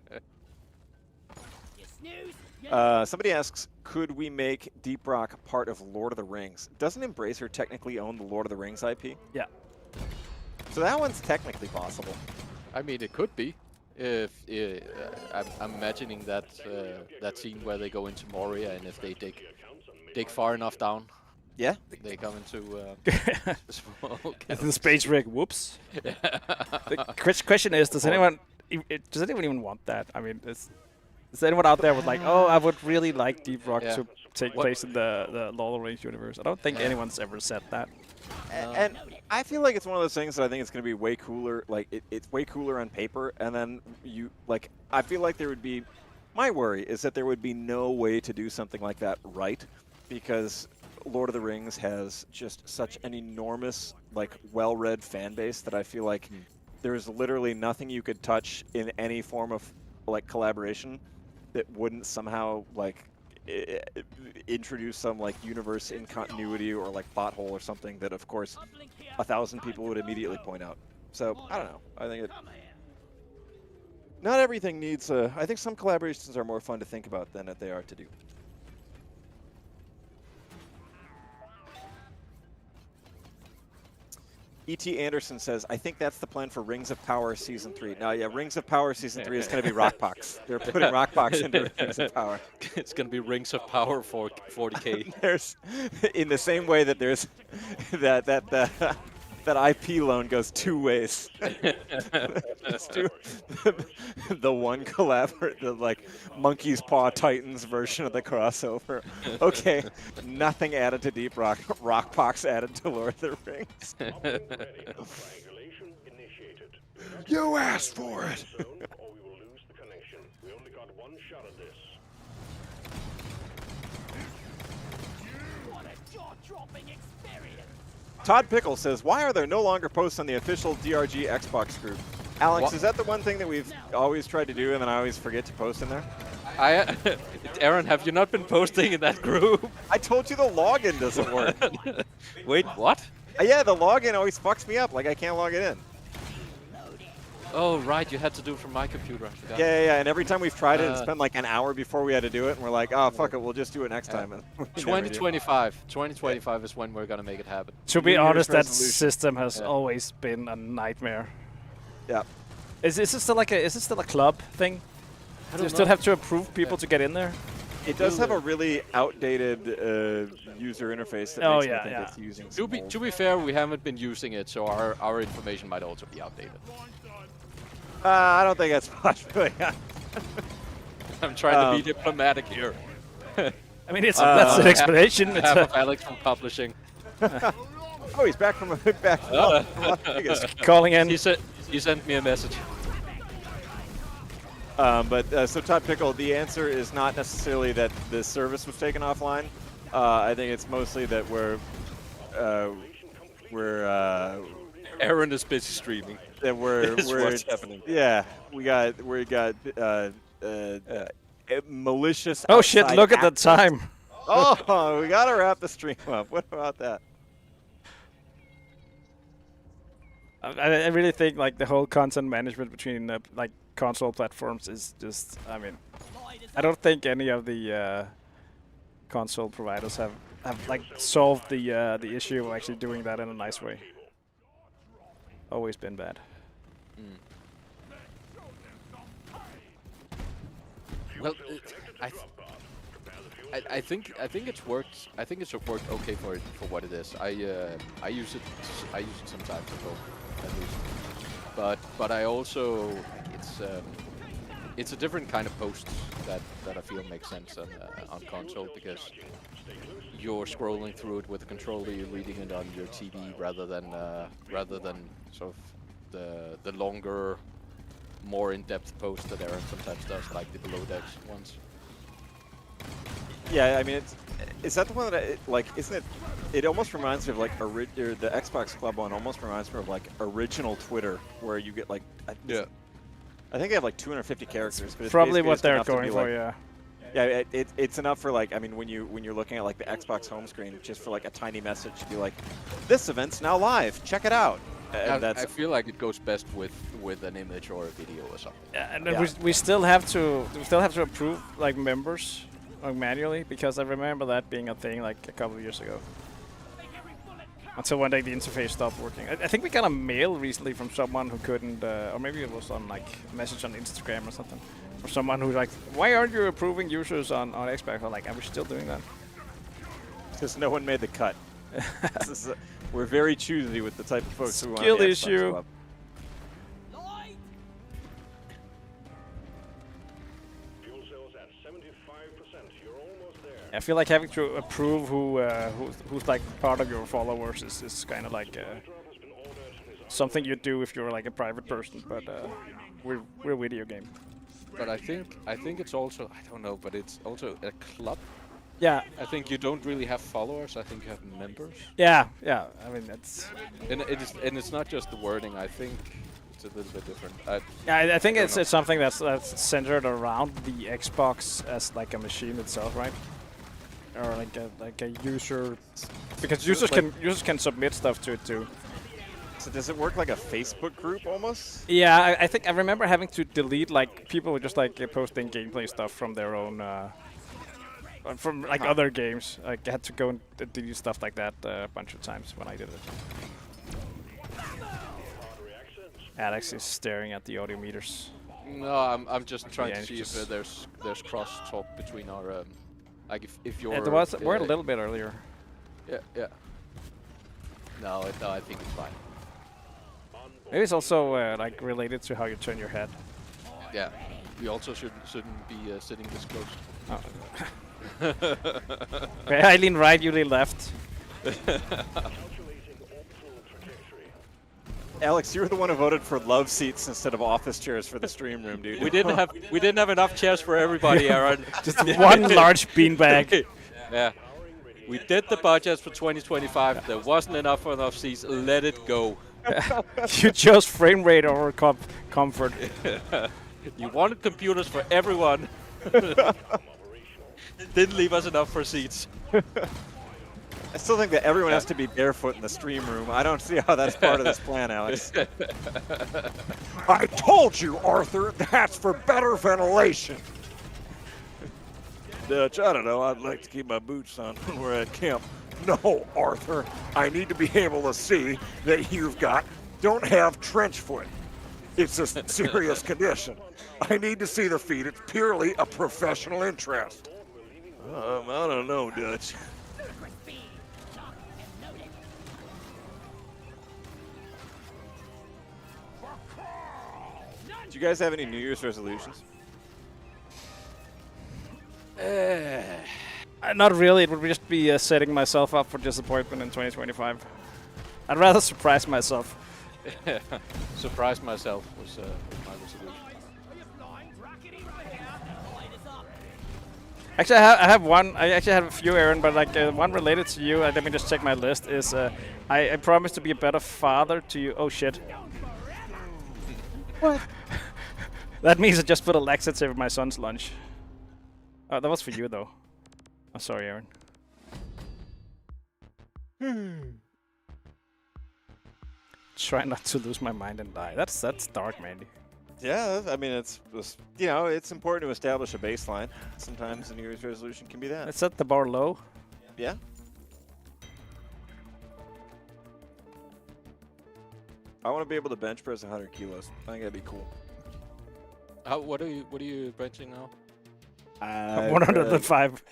Somebody asks, could we make Deep Rock part of Lord of the Rings? Doesn't Embracer technically own the Lord of the Rings IP? Yeah. So that one's technically possible. I mean, it could be. If I'm imagining that that scene where they go into Moria, and if they dig far enough down, yeah, they come into small the space rig. Whoops. The question is, does anyone even want that? I mean, is anyone out there with like, oh, I would really like Deep Rock to take place in the Lord of the Rings universe? I don't think anyone's ever said that. And I feel like it's one of those things that I think it's going to be way cooler. Like it's way cooler on paper, and then I feel like there would be. My worry is that there would be no way to do something like that right, because Lord of the Rings has just such an enormous, like, well-read fan base that I feel like there's literally nothing you could touch in any form of like collaboration that wouldn't somehow like introduce some like universe in continuity or like bot hole or something that of course 1,000 people would immediately point out. So I don't know. I think not everything needs I think some collaborations are more fun to think about than they are to do. E.T. Anderson says, I think that's the plan for Rings of Power Season 3. Now, yeah, Rings of Power Season 3 is going to be Rockbox. They're putting Rockbox into Rings of Power. It's gonna be Rings of Power for 40k. There's, in the same way that there's that IP loan goes 2 ways. Let's do the one the like Monkey's Paw Titans version of the crossover. Okay, nothing added to Deep Rock. Rockbox added to Lord of the Rings. Triangulation initiated. You asked for it. Zone, or we will lose the connection. We only got one shot at this. What a jaw-dropping experience. Todd Pickle says, why are there no longer posts on the official DRG Xbox group? Alex, What? is that the one thing that we've always tried to do and then I always forget to post in there? Aaron, have you not been posting in that group? I told you the login doesn't work. Wait, what? Yeah, the login always fucks me up. Like, I can't log it in. Oh, right, you had to do it from my computer. I forgot. Yeah. And every time we've tried it, it's been like an hour before we had to do it. And we're like, oh, fuck it, we'll just do it next time. And we never do. 2025 is when we're gonna make it happen. To New be Year's honest, that resolution. system has always been a nightmare. Yeah. Is this still a club thing? Do you still have to approve people to get in there? It does have a really outdated user interface that Oh, makes me yeah, think yeah. it's using To be some fair, we haven't been using it, so our information might also be outdated. I don't think that's possible. I'm trying to be diplomatic here. I mean, that's an explanation. It's Half of Alex from publishing. Oh, he's back from Las Vegas. calling in. He sent me a message. So Todd Pickle, the answer is not necessarily that the service was taken offline. I think it's mostly that we're Aaron is busy streaming. that we're This is what's happening. Yeah, we got malicious. Oh shit! outside Look at the actors. time. Oh, we gotta wrap the stream up. What about that? I really think like the whole content management between like console platforms is just. I mean, I don't think any of the console providers have like solved the issue of actually doing that in a nice way. Always been bad. Well, I think it's worked. I think it's worked okay for what it is. I use it sometimes at home, at least. But I also it's a different kind of post that I feel makes sense on console, because you're scrolling through it with a controller, you're reading it on your TV rather than sort of the longer, more in-depth posts that Aaron sometimes does, like the below decks ones. Yeah, I mean, is that the one that isn't it? It almost reminds me of like or the Xbox Club one. Almost reminds me of like original Twitter, where you get like I think they have like 250 characters. But it's Probably basically what just they're enough to going be, for, like, yeah. Yeah, it's enough for like, I mean, when you're looking at like the Xbox home screen, just for like a tiny message to be like, this event's now live, check it out. And I feel like it goes best with an image or a video or something. Yeah, and then we still have to approve like members manually, because I remember that being a thing like a couple of years ago. Until one day the interface stopped working. I think we got a mail recently from someone who couldn't, or maybe it was on like a message on Instagram or something, or someone who's like, "Why aren't you approving users on Xbox?" I'm like, "Are we still doing that?" Because no one made the cut. We're very choosy with the type of folks who want Skill the Xbox issue. Club. Fuel cells at 75%. You're almost there. I feel like having to approve who's like part of your followers is kind of like something you do if you're like a private person, but we're a video game. But I think it's also, I don't know, but it's also a club. Yeah. I think you don't really have followers. I think you have members. Yeah. I mean, that's. And it's not just the wording. I think it's a little bit different. Yeah, I think it's something that's centered around the Xbox as like a machine itself, right? Or like a user, because users can submit stuff to it too. So does it work like a Facebook group almost? Yeah, I think I remember having to delete like people were just like posting gameplay stuff from their own. From like other games, like I had to go and delete stuff like that a bunch of times when I did it. Alex is staring at the audio meters. No, I'm just trying to see if there's cross talk between our like if you're. There was were a little bit earlier. Yeah. No, I think it's fine. Maybe it's also like related to how you turn your head. Yeah, we also shouldn't be sitting this close. Oh. Okay, I lean right, you lean left. Alex, you were the one who voted for love seats instead of office chairs for the stream room, dude. We didn't have enough chairs for everybody, Aaron. Just one large beanbag. Yeah. We did the budgets for 2025. There wasn't enough seats. Let it go. You chose frame rate over comfort. You wanted computers for everyone. Didn't leave us enough for seats. I still think that everyone has to be barefoot in the stream room. I don't see how that's part of this plan, Alex. I told you, Arthur, that's for better ventilation. Dutch, I don't know. I'd like to keep my boots on when we're at camp. No, Arthur, I need to be able to see that don't have trench foot. It's a serious condition. I need to see the feet. It's purely a professional interest. I don't know, Dutch. Do you guys have any New Year's resolutions? Not really. It would just be setting myself up for disappointment in 2025. I'd rather surprise myself. Surprise myself was my resolution. Actually, I have one. I actually have a few, Aaron, but like one related to you. Let me just check my list. Is I promise to be a better father to you. Oh shit. What? That means I just put a laxative in my son's lunch. Oh, that was for you though. I'm sorry, Aaron. Try not to lose my mind and die. That's dark, Mandy. Yeah, I mean, it's important to establish a baseline. Sometimes a New Year's resolution can be that. Let's set the bar low. Yeah. I want to be able to bench press 100 kilos. I think that'd be cool. What are you benching now? 105.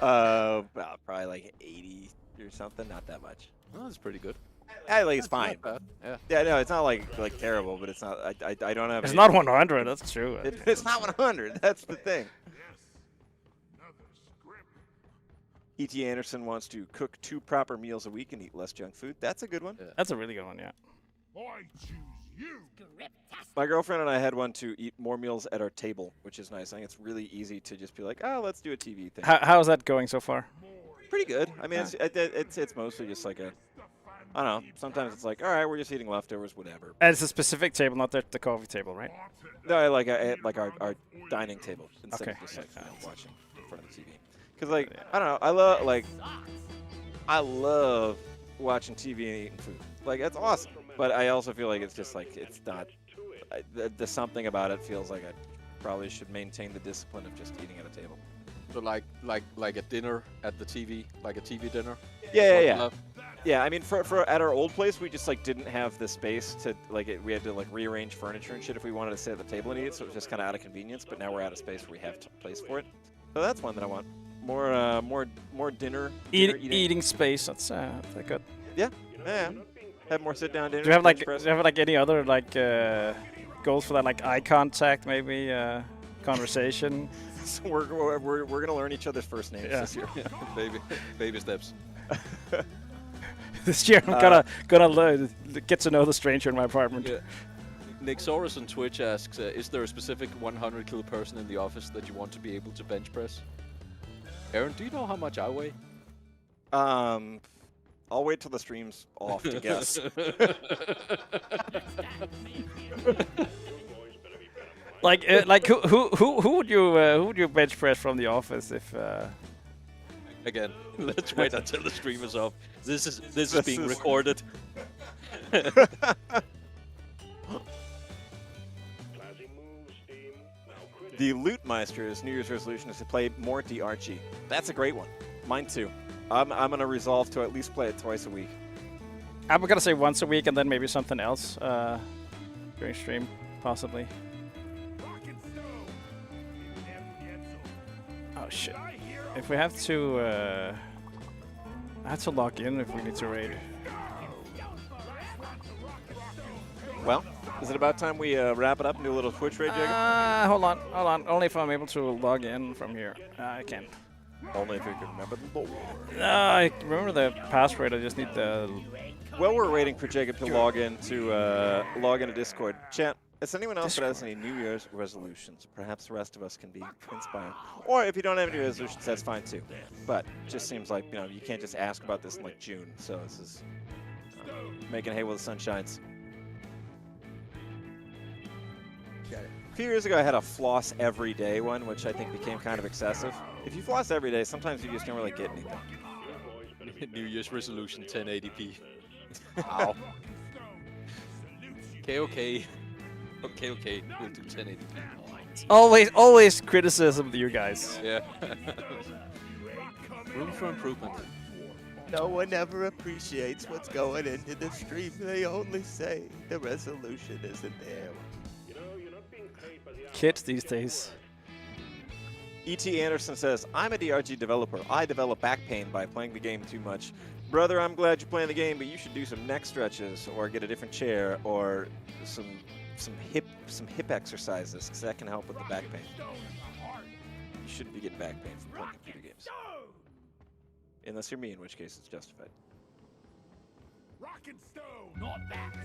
Probably like 80 or something. Not that much. Oh, that's pretty good. It's fine. Not bad. Yeah. Yeah, no, it's not like terrible, but it's not. I don't have. It's not 100. That's true. It's not 100. That's the thing. E.T. Anderson wants to cook 2 proper meals a week and eat less junk food. That's a good one. Yeah. That's a really good one, yeah. I choose you. My girlfriend and I had one to eat more meals at our table, which is nice. I think it's really easy to just be like, oh, let's do a TV thing. How's that going so far? Pretty good. I mean, it's mostly just like a, I don't know. Sometimes it's like, all right, we're just eating leftovers, whatever. And it's a specific table, not the coffee table, right? No, like our dining table instead of just like watching in front of the TV. Because like I don't know, I love watching TV and eating food. Like that's awesome. But I also feel like it's just like it's not. There's something about it feels like I probably should maintain the discipline of just eating at a table. So like a dinner at the TV, like a TV dinner. Yeah. Yeah, I mean, for at our old place, we just like didn't have the space to we had to like rearrange furniture and shit if we wanted to sit at the table and eat. So it was just kind of out of convenience. But now we're out of space where we have place for it. So that's one that I want. More dinner. Eating space. That's good. Yeah. Have more sit down dinner. Do you have like any other like goals for that? Like eye contact, maybe conversation. So we're gonna learn each other's first names this year. baby steps. This year I'm gonna get to know the stranger in my apartment. Yeah. Nick Soros on Twitch asks, is there a specific 100 kilo person in the office that you want to be able to bench press? Aaron, do you know how much I weigh? I'll wait till the stream's off to guess. like who would you bench press from the office if? Again, let's wait until the stream is off. This is being recorded. The Lootmeister's New Year's resolution is to play more Archie. That's a great one. Mine too. I'm gonna resolve to at least play it twice a week. I'm gonna say once a week, and then maybe something else during stream, possibly. Oh shit! If we have to, I have to log in if we need to raid. Well, is it about time we wrap it up and do a little Twitch raid, Jacob? Hold on. Only if I'm able to log in from here. I can't. Only if you can remember the lore. I remember the password. I just need the. Well, we're waiting for Jacob to log in to Discord. Chat, is anyone else that has any New Year's resolutions? Perhaps the rest of us can be inspired. Or if you don't have any resolutions, that's fine too. But it just seems like, you know, you can't just ask about this in like June. So this is making hay while the sun shines. A few years ago, I had a floss every day one, which I think became kind of excessive. If you floss every day, sometimes you just don't really get anything. New Year's resolution 1080p. Wow. Okay. We'll do 1080p. Always criticism of you guys. Yeah. Room for improvement. No one ever appreciates what's going into the stream. They only say the resolution isn't there. Kids these days. E.T. Anderson says, I'm a DRG developer. I develop back pain by playing the game too much. Brother, I'm glad you're playing the game, but you should do some neck stretches or get a different chair or some hip exercises, because that can help with the back pain. You shouldn't be getting back pain from playing computer games. Unless you're me, in which case it's justified. Not that.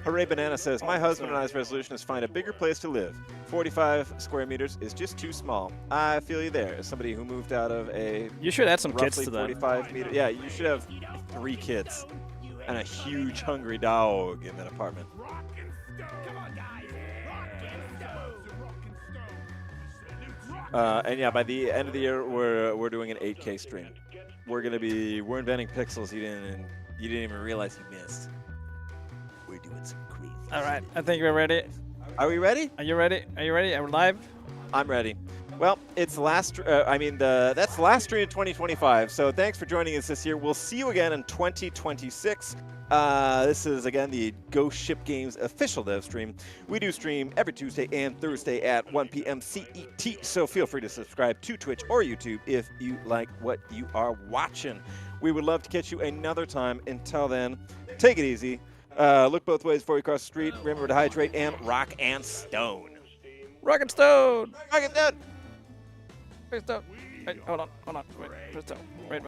Hooray Banana says, my husband and I's resolution is to find a bigger place to live. 45 square meters is just too small. I feel you there. As somebody who moved out of a You should add some kids roughly to that. 45 meter. Yeah, you should have 3 kids and a huge hungry dog in that apartment. And yeah, by the end of the year, we're doing an 8K stream. We're inventing pixels you didn't even realize you missed. We're doing some crazy. All right, I think we're ready. Are we ready? Are you ready? Are you ready? Are we live? I'm ready. Well, it's that's the last stream of 2025. So thanks for joining us this year. We'll see you again in 2026. This is again the Ghost Ship Games official dev stream. We do stream every Tuesday and Thursday at 1 p.m. CET. So feel free to subscribe to Twitch or YouTube if you like what you are watching. We would love to catch you another time. Until then, take it easy. Look both ways before you cross the street. Remember to hydrate and rock and stone. Rock and stone. Rock and stone. Rock and stone. Wait, hold on. Wait, stone. Wait.